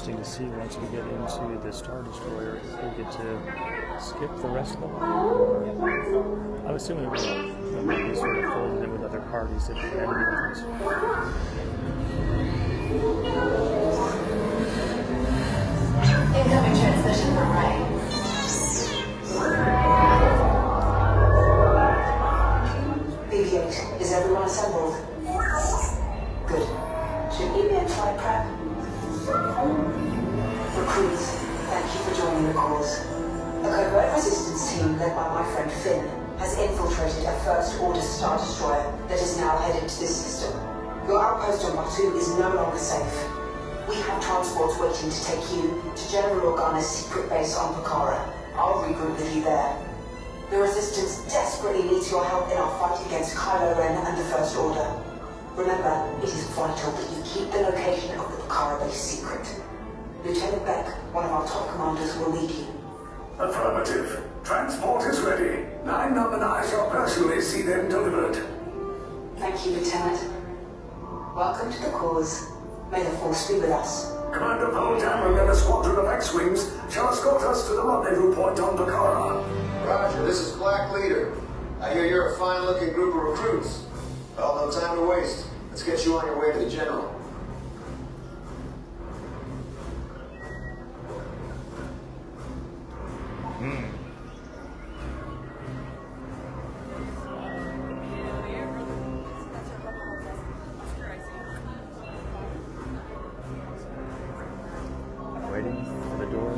interesting to see once we get into the Star Destroyer if we get to skip the rest of the line. I'm assuming it will. It might be sort of folded in with other parties at the end of things. Incoming transmission from Ray. BB-8, is everyone assembled? Good. Should we be in flight prep? Recruits, thank you for joining the cause. A covert resistance team led by my friend Finn has infiltrated a First Order Star Destroyer that is now headed to this system. Your outpost on Batuu is no longer safe. We have transports waiting to take you to General Organa's secret base on Pucara. I'll regroup with you there. The Resistance desperately needs your help in our fight against Kylo Ren and the First Order. Remember, it is vital that you keep the location of the Pucara base secret. Lieutenant Beck, one of our top commanders, will lead you. Affirmative. Transport is ready. 9 number 9 shall personally see them delivered. Thank you, Lieutenant. Welcome to the cause. May the Force be with us. Commander Poldam and a squadron of X-Wings shall escort us to the rendezvous point on Pucara. Roger, this is Black Leader. I hear you're a fine-looking group of recruits. Well, no time to waste. Let's get you on your way to the General. Waiting for the door.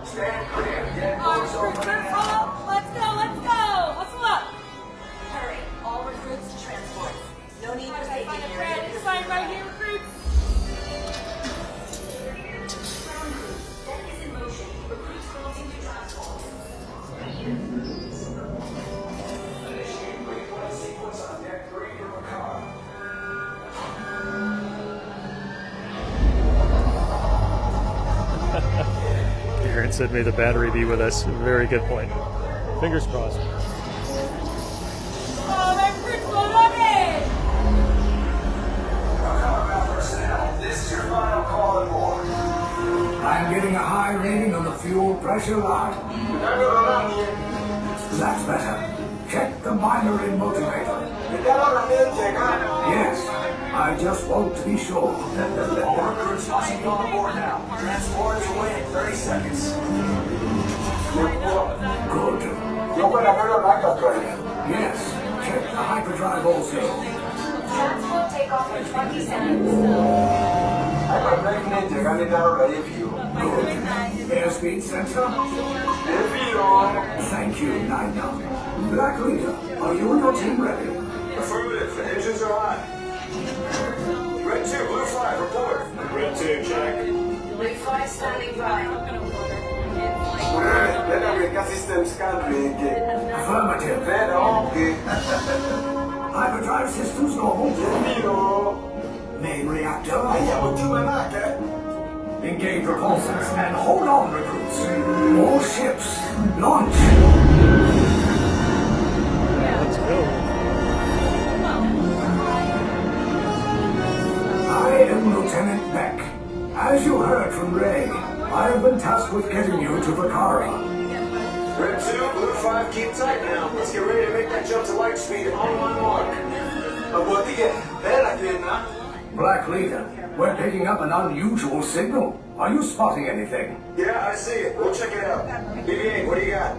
Stand clear. Dead doors open now. Let's go! Hustle up! Hurry, all recruits to transport. No need for safety Find a gear. friend. It's fine right here, recruits. Ground crew, deck is in motion. Recruits crossing to transport. Initiate replay sequence on deck 3 for Pucara. Aaron said, may the battery be with us. Very good point. Fingers crossed. Oh, that recruits loaded! Personnel, this is your final call and board. I'm getting a high rating on the fuel pressure line. That's better. Check the minor in motivator. Yes, I just want to be sure. All recruits must be on board now. Transport is away in 30 seconds. Good. Yes, check the hyperdrive also. Transport takeoff in 20 seconds. Good. Airspeed sensor? Thank you, 9-9. Black Leader, are you and your team ready? Affirmative. The engines are on. Red 2, Blue 5, report. Red 2, check. Blue 5 standing by. Affirmative. Hyperdrive systems normal. Main reactor. Engage repulsors and hold on, recruits. All ships, launch. Let's go. I am Lieutenant Beck. As you heard from Ray, I have been tasked with getting you to Pucara. Red 2, Blue 5, keep tight now. Let's get ready to make that jump to light speed on my mark. Black Leader, we're picking up an unusual signal. Are you spotting anything? Yeah, I see it. We'll check it out. BB-8, what do you got?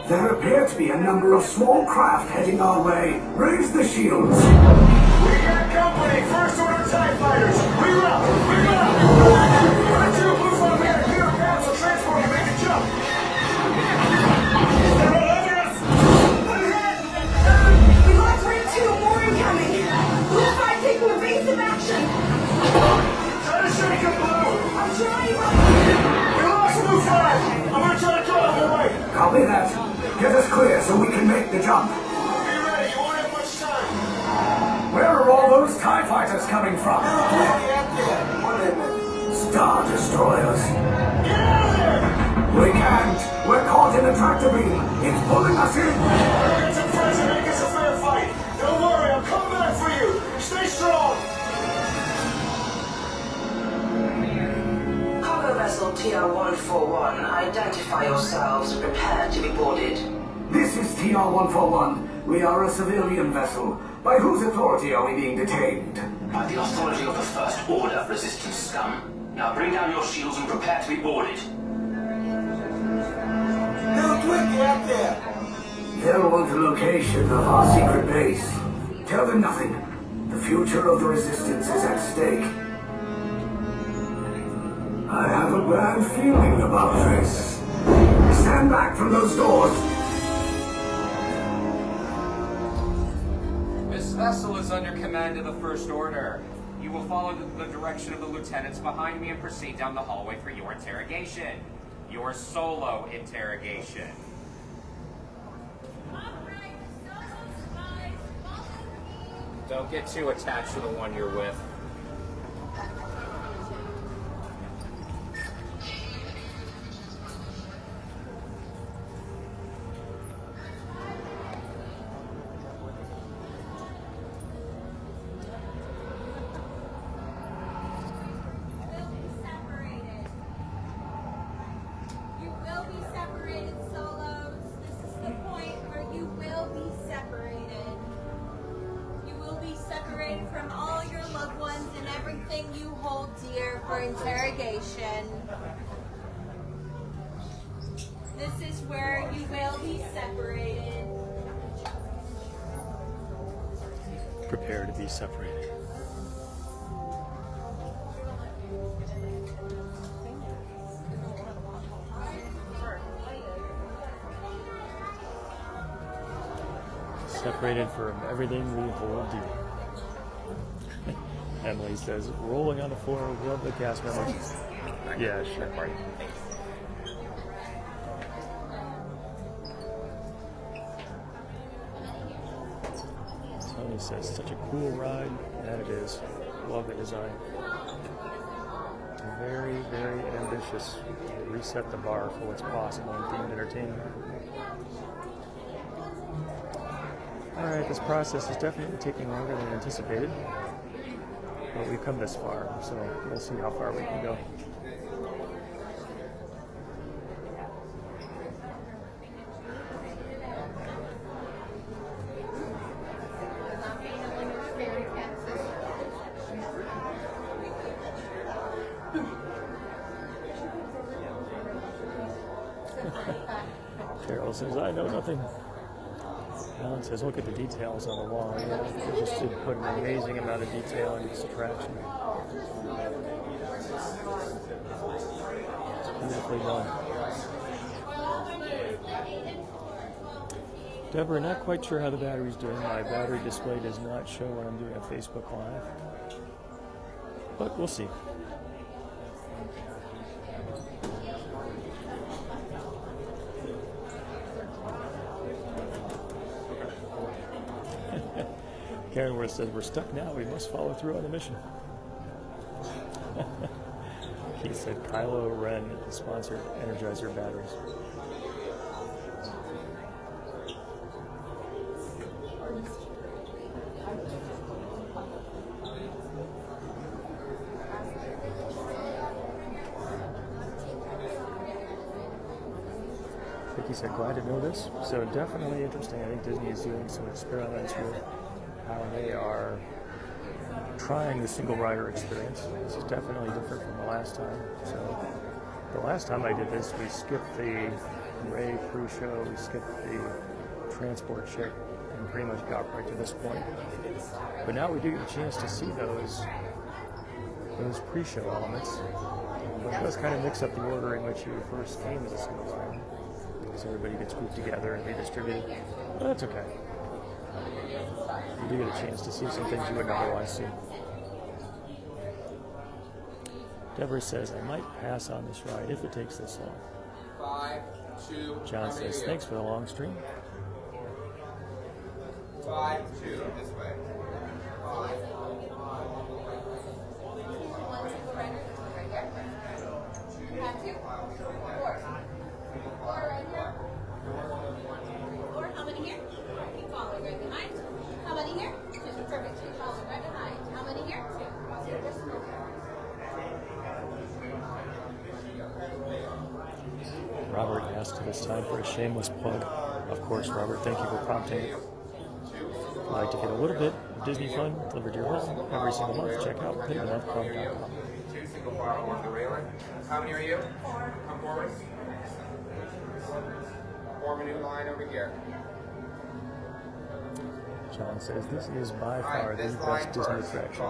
There appear to be a number of small craft heading our way. Raise the shields. We got company! First Order TIE Fighters! Reroute! Red 2, Blue 5, we got a clear path so transport can make the jump! They're all over us! We lost Red 2, more incoming. Blue 5 taking evasive action. Try to shake him, Blue! I'm trying. We lost Blue 5! I'm gonna try to call him away! Copy that. Get us clear so we can make the jump. Be ready, you won't have much time! Where are all those TIE fighters coming from? Star Destroyers. Get out of there! We can't. We're caught in a tractor beam. It's pulling us in. We'll get some friends and make this a fair fight! Don't worry, I'll come back for you! Stay strong! TR-141, identify yourselves and prepare to be boarded. This is TR-141. We are a civilian vessel. By whose authority are we being detained? By the authority of the First Order, Resistance scum. Now bring down your shields and prepare to be boarded. Little Twinkie out there! They'll want the location of our secret base. Tell them nothing. The future of the Resistance is at stake. I have a bad feeling about this. Stand back from those doors! This vessel is under command of the First Order. You will follow the direction of the lieutenants behind me and proceed down the hallway for your interrogation. Your solo interrogation. Don't get too attached to the one you're with. Interrogation. This is where you will be separated. Prepare to be separated. Separated from everything we hold dear. Emily says, rolling on the floor, love the cast members. Yeah, sure. Tony says, such a cool ride. That it is. Love the design. Very, very ambitious. Reset the bar for what's possible in themed entertainment. Alright, this process is definitely taking longer than anticipated. But we've come this far, so we'll see how far we can go. Carol says, I know nothing. Alan says, look at the details on the wall. Yeah, they just did put an amazing amount of detail into this attraction. Beautifully done. Deborah, not quite sure how the battery's doing. My battery display does not show when I'm doing a Facebook Live. But we'll see. Karen Worth says, we're stuck now. We must follow through on the mission. He said, Kylo Ren sponsored Energizer batteries. Vicky said, glad to know this. So definitely interesting. I think Disney is doing some experiments with how they are trying the single rider experience. This is definitely different from the last time. So the last time I did this, we skipped the Rey pre-show, we skipped the transport ship, and pretty much got right to this point. But now we do get a chance to see those pre-show elements. But it does kind of mix up the order in which you first came as a single rider, because everybody gets grouped together and redistributed. But that's okay. You do get a chance to see some things you wouldn't otherwise see. Deborah says, I might pass on this ride if it takes this long. 5, 2, John says, thanks for the long stream. 5, 2, this way. 5. Or how many here? Keep following right behind. How many here? 2. Perfect. Keep following right behind. How many here? 2. podcast. It is time for a shameless plug. Of course, Robert, thank you for prompting it. If you'd like to get a little bit of Disney fun delivered to your home every single month, check out PinMouthClub.com. Two single file along the railing. How many are you? Come forward. Form a new line over here. John says this is by far the best Disney attraction.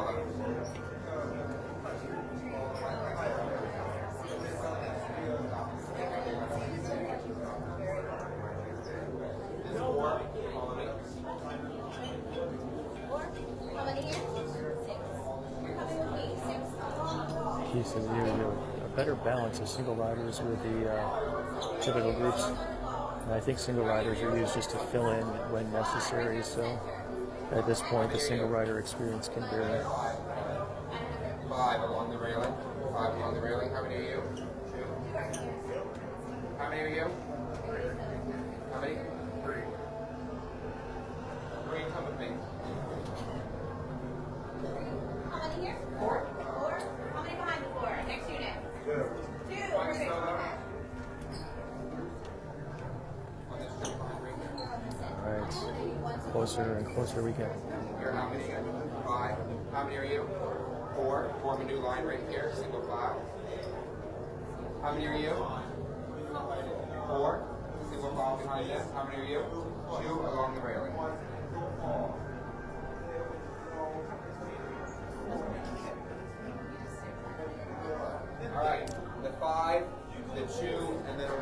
He says a better balance of single riders with the typical groups. And I think single riders are used just to fill in when necessary, so at this point the single rider experience can vary. 5 along the railing. 5 along the railing. How many are you? 2. How many are you? How many? 3. 3, come with me. How many here? 4. 4. How many behind the 4? Next unit. 2. 2. Perfect. Alright, closer and closer we get. Here, how many? 5. How many are you? 4. Form a new line right here, single file. How many are you? 4. Single file behind them. How many are you? 2 along the railing. Alright, the 5, the 2, and then a 1.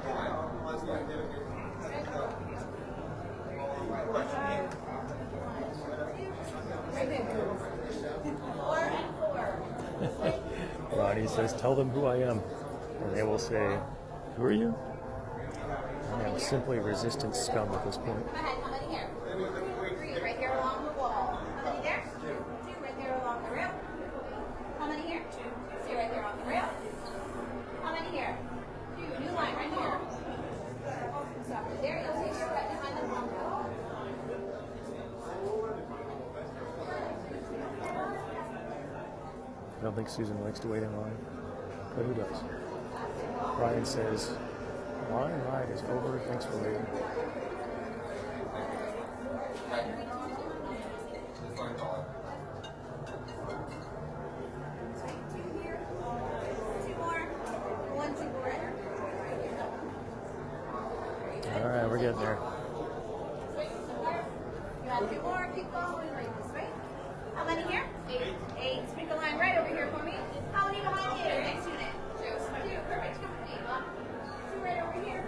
This way. Ronnie says, tell them who I am. And they will say, who are you? I am simply resistance scum at this point. How many here? 3 right here along the wall. How many there? 2 right there along the rail. How many here? 2 right there on the rail. How many here? 2. New line right here. Stop it there. You'll see right behind the wall. I don't think Susan likes to wait in line, but who does? Ryan says, line ride is over, thanks for waiting. Alright, we're getting there. You have 2 more. Keep going like this, right? How many here? 8. Speak the line right over here for me. How many behind you? Next unit. 2. 2. Perfect. Come with me. 2 right over here.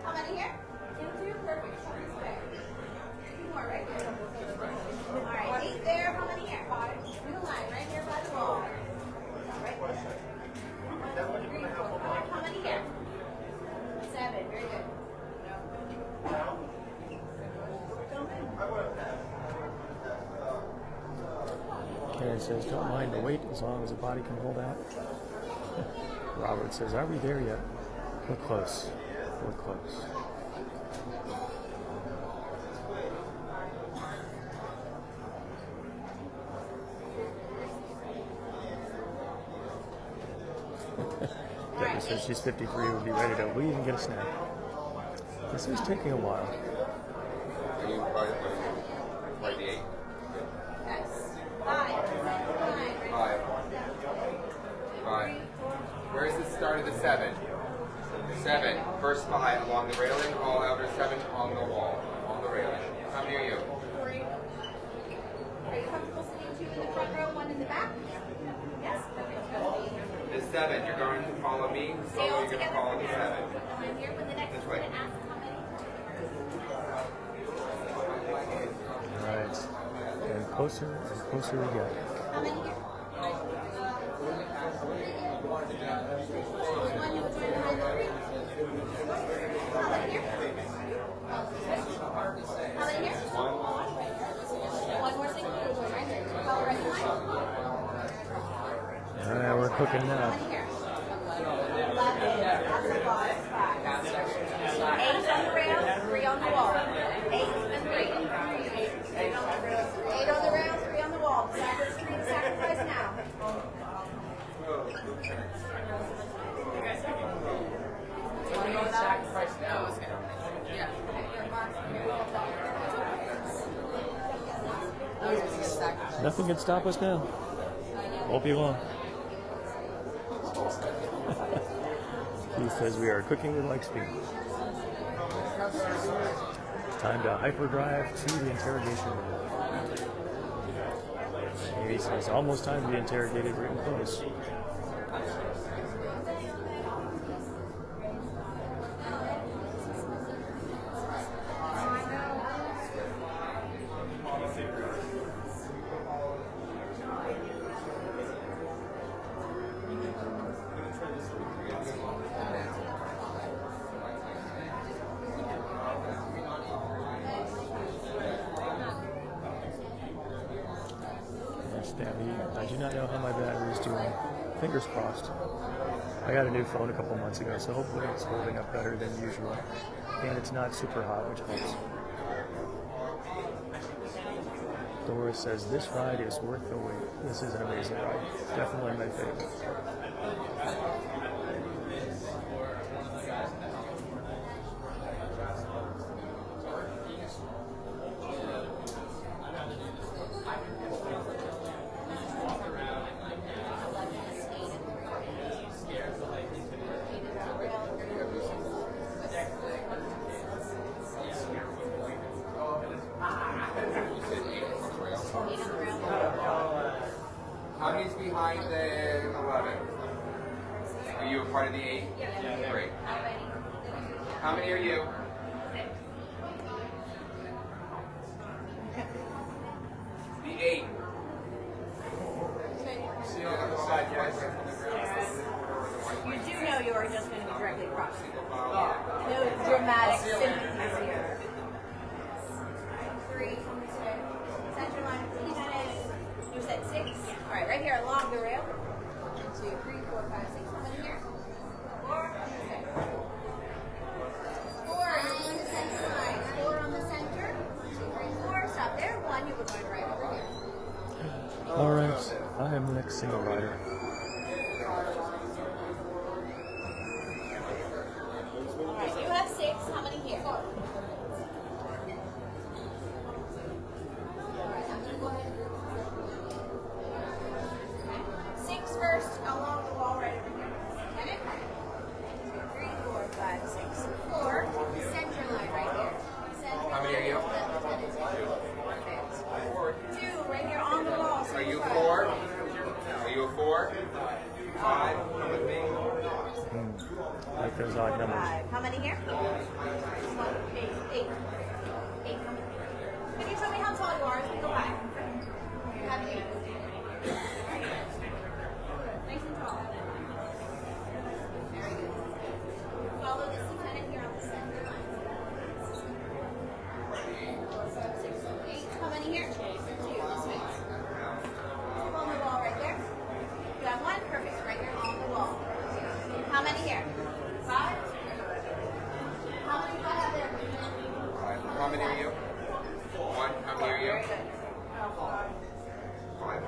How many here? 2. Perfect. 2 more right here. All right. 8 there. How many here? 5. New line right here by the wall. Right there. 1, 2, 3, 4, 5. How many here? 7. Very good. Karen says, don't mind the wait as long as the body can hold out. Robert says, are we there yet? We're close. We're close. Debbie says she's 53, would be ready to leave and get a snack. This is taking a while. Are you by the 8? Yes. 5. 5. Where is the start of the 7? 7. First 5 along the railing, all outer 7 on the wall, on the railing. How many are you? 3. Are you comfortable sitting 2 in the front row, 1 in the back? Yes. Perfect. The 7, you're going to follow me, so you're going to follow the 7. This way. Alright. And closer and closer we get. How many here? One you would join behind the 3. How many here? How many here? 1 more single you would join right here. Follow right behind. Alright, we're cooking now. How many here? 8 on the rail, 3 on the wall. 8 and 3. 8 on the rail, 3 on the wall. Sacrifice now. Nothing can stop us now. Won't be long. He says we are cooking with light speed. Time to hyperdrive to the interrogation room. He says almost time to be interrogated. We're getting close. I do not know how my battery is doing. Fingers crossed. I got a new phone a couple months ago, so hopefully it's holding up better than usual. And it's not super hot, which helps. Doris says, this ride is worth the wait. This is an amazing ride. Definitely my favorite. How many's behind the 11? Are you a part of the 8? Yeah. Great. How many are you? The 8. See on the side, guys. You do know you are just going to be directly across. No dramatic sympathies here. 3. Center line. You said 6. All right, right here along the rail. 1, 2, 3, 4, 5, 6. How many here? 4. 4. You're going to center line. 4 on the center. 1, 2, 3, 4. Stop there. 1. You were going right over here. All right, I am the next single rider. All right, you have 6. How many here? 4. First, along the wall right over here. Get it? 2, 3, 4, 5, 6, 4. Center line right here. Center. How many are you? 2, right here on the wall. Are you 4? Are you a 4? 5? Come with me. Like those odd numbers. 5. How many here? 1, 8. 8. 8. Come with me. Can you show me how tall you are as we go by? You have 8. Nice and tall. Very good. Follow this lieutenant here on the center line. 6, 8. How many here? 2. This way. On the wall right there. You have 1. Perfect. Right here on the wall. How many here? 5. How many do I have there? How many are you? 1. How many are you? Very good. 5.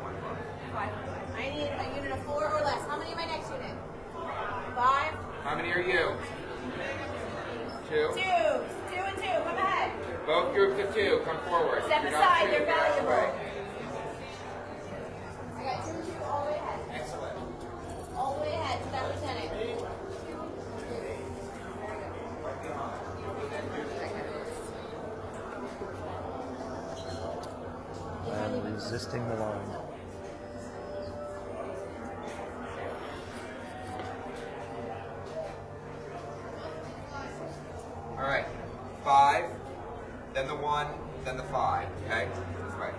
5. I need a unit of 4 or less. How many in my next unit? 5. How many are you? 2. 2. 2 and 2. Come ahead. Both groups of 2, come forward. Step You're not aside. 2, They're get out of the way. valuable. I got 2 and 2 all the way ahead. Excellent. All the way ahead to that lieutenant. I'm resisting the line. All right. 5, then the 1, then the 5. Okay? This way.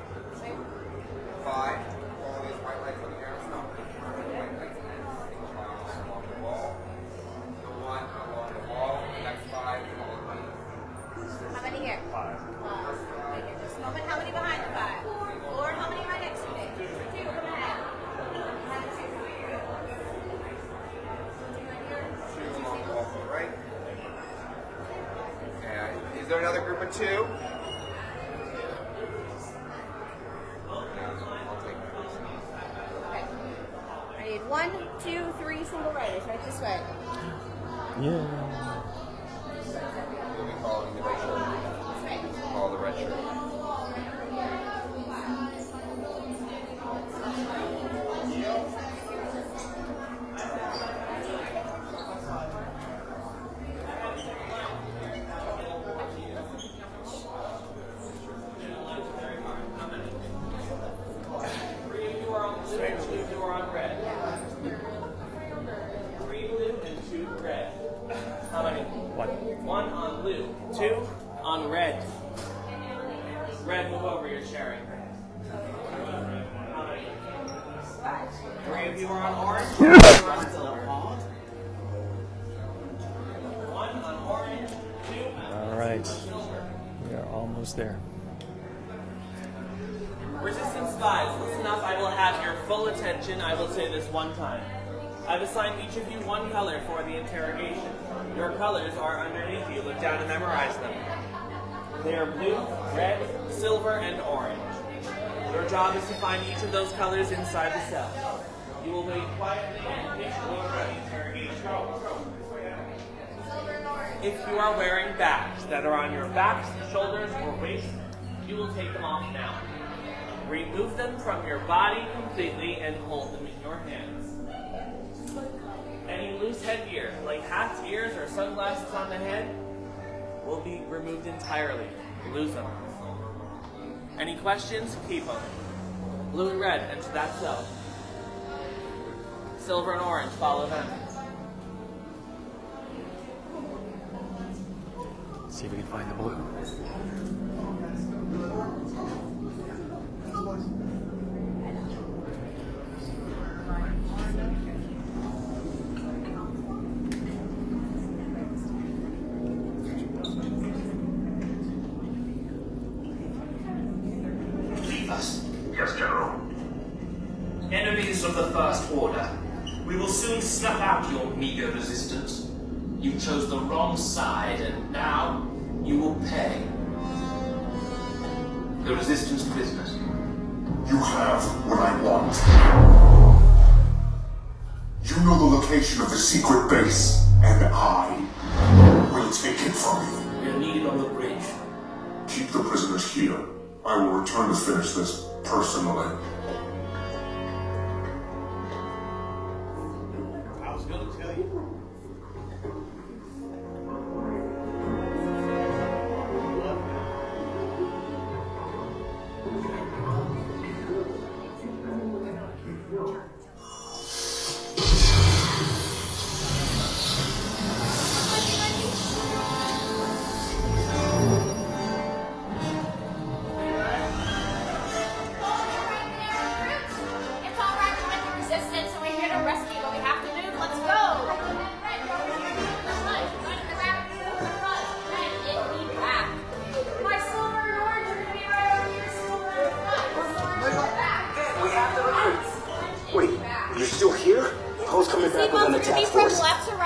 5. Follow these white lights on the arrow. Stop. White lights. Along the wall. The 1 along the wall. The next 5 follow the How many here? 5. Wait here just a moment. How many behind the 5? 4. How many am I next to me? 2. Come ahead. Have 2. 2 right here. 2 along the singles. wall to the right. Okay. Is there another group of 2? No, I'll take it first. Okay. I need 1, 2, 3 single riders right this way. Yeah. We'll be following the red shirt. Follow the red shirt. on red. Red, move over, you're sharing. 3 of you are on orange, 2 are on silver. 1 on orange, 2 All right, we are almost there. Resistance spies, listen up. I will have your full attention. I will say this one time. I've assigned each of you one color for the interrogation. Your colors are underneath you. Look down and memorize them. They are blue, red, silver, and orange. Your job is to find each of those colors inside the cell. You will wait quietly and patiently for the interrogation. If you are wearing bags that are on your backs, shoulders, or waist, you will take them off now. Remove them from your body completely and hold them in your hands. Any loose headgear, like hats, ears, or sunglasses on the head, will be removed entirely. Lose them. Any questions? Keep them. Blue and red, enter that cell. Silver and orange, follow them. See if we can find the blue. Yes, General. Enemies of the First Order, we will soon snuff out your meager resistance. You chose the wrong side, and now you will pay. The Resistance prisoners. You have what I want. You know the location of the secret base, and I will take it from you. We are needed on the bridge. Keep the prisoners here. I will return to finish this personally. I was going to tell you.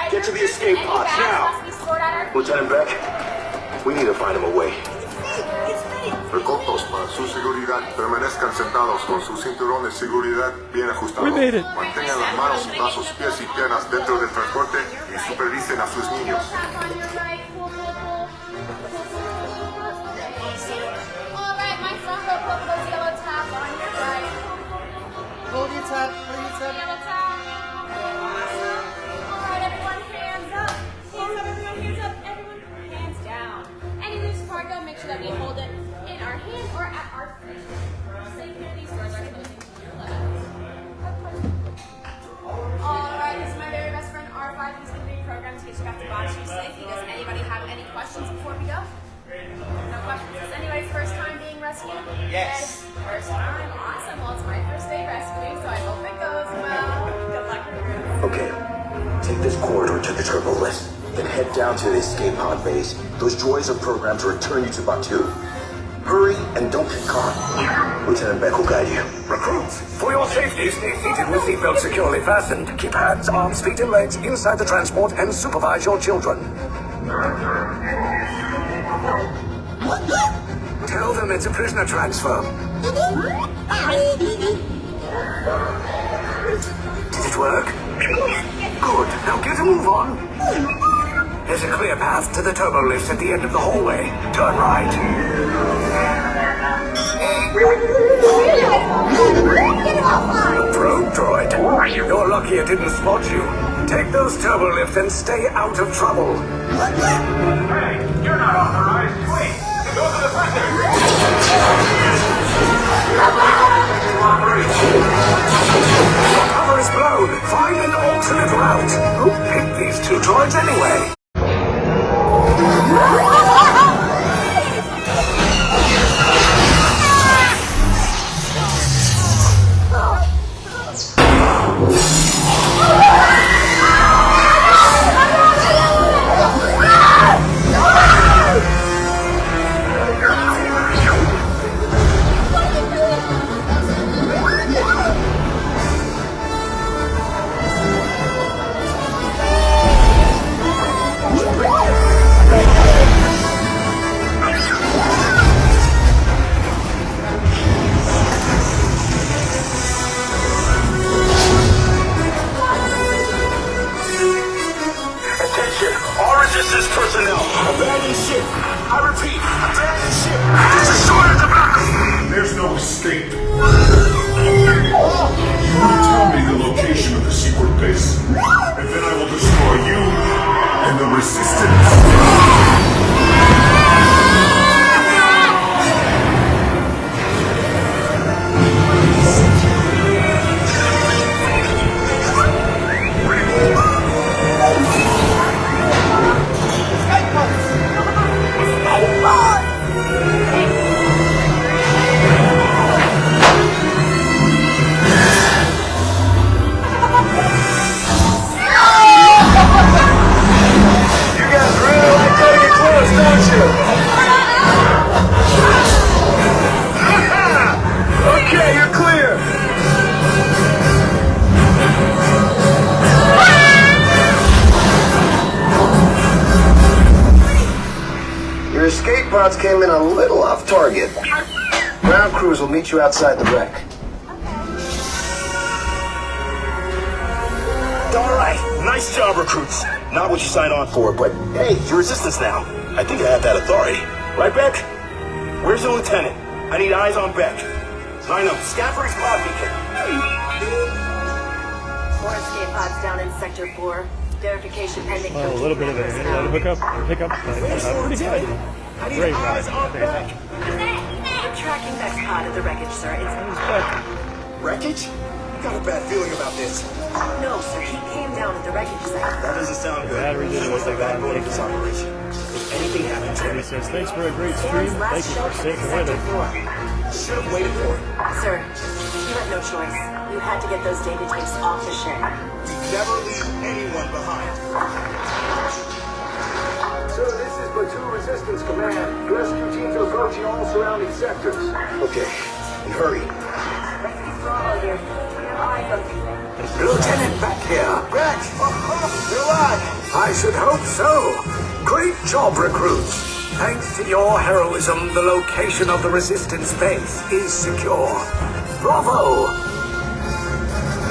Get to the escape pods now! Lieutenant Beck, we need to find him a way. Recotos para su seguridad. Permanezcan sentados con su cinturón de seguridad bien ajustado. We made it. Mantengan las manos, brazos, pies y piernas dentro del transporte y supervisen a sus niños. Hold your tab, hold your tab. Yellow tab. Awesome. All right, everyone, hands up. Hands up, everyone, hands up. Everyone, hands down. Any loose cargo, make sure that we hold it in our hand or at our feet. Same here, these doors are closing to your left. All right, this is my very best friend, R5. He's going to be programmed to get you back to Bachi safely. Does anybody have any questions before we go? No questions. Is this anybody's first time being rescued? Yes. First time? Awesome. Well, it's my first day rescuing, so I hope it goes well. Good luck with your Okay, take this corridor to the turbo lift, then head down to the escape pod base. Those droids are programmed to return you to Batuu. Hurry and don't get caught. Lieutenant Beck will guide you. Recruits, for your safety, stay seated with seatbelts securely fastened. Keep hands, arms, feet, and legs inside the transport and supervise your children. Tell them it's a prisoner transfer. Did it work? Good. Now get a move on. There's a clear path to the turbo lift at the end of the hallway. Turn right. Probe droid. You're lucky it didn't spot you. Take those turbo lifts and stay out of trouble. Hey, you're not authorized. Wait, go to the prisoners. Cover is blown. Find an alternate route. Who picked these two droids anyway? pods came in a little off target. Ground crews will meet you outside the wreck. All right, nice job, recruits. Not what you signed on for, but hey, you're resistance now. I think I have that authority. Right, Beck? Where's the lieutenant? I need eyes on Beck. Line up, Scaffold's pod beacon. More escape pods down in Sector 4. Verification pending. Well, a little bit of an internet hiccup, but pretty good. Great ride. I'm tracking Beck's pod at the wreckage, sir. Wreckage? I got a bad feeling about this. No, sir. He came down at the wreckage site. That doesn't sound good. Battery didn't look like that. Motive this operation. If anything happens, He says, thanks for a great stream. Thank you for sticking with it. Should have waited for it. Sir, you had no choice. You had to get those data tapes off the ship. Never leave anyone behind. Sir, this is Platoon Resistance Command. Rescue teams are approaching all surrounding sectors. Okay, and hurry. Lieutenant back here. Beck! You're alive! I should hope so. Great job, recruits. Thanks to your heroism, the location of the Resistance base is secure. Bravo!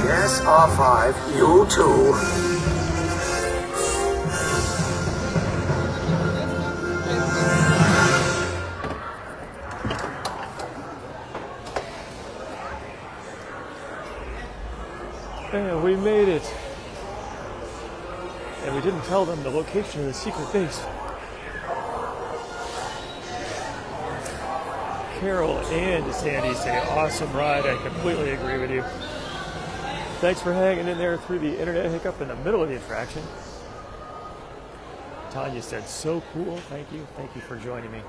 Yes, R5, you too. And we made it. And we didn't tell them the location of the secret base. Carol and Sandy say, awesome ride. I completely agree with you. Thanks for hanging in there through the internet hiccup in the middle of the attraction. Tanya said, so cool. Thank you. Thank you for joining me.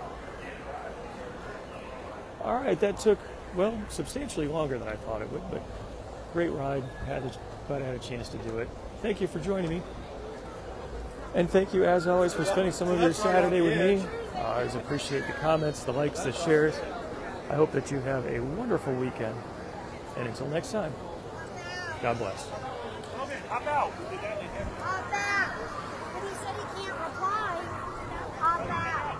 All right, that took, well, substantially longer than I thought it would, but great ride. Glad I had a chance to do it. Thank you for joining me. And thank you, as always, for spending some of your Saturday with me. I always appreciate the comments, the likes, the shares. I hope that you have a wonderful weekend. And until next time, God bless. Hop out. Hop out. But he said he can't reply. Hop out.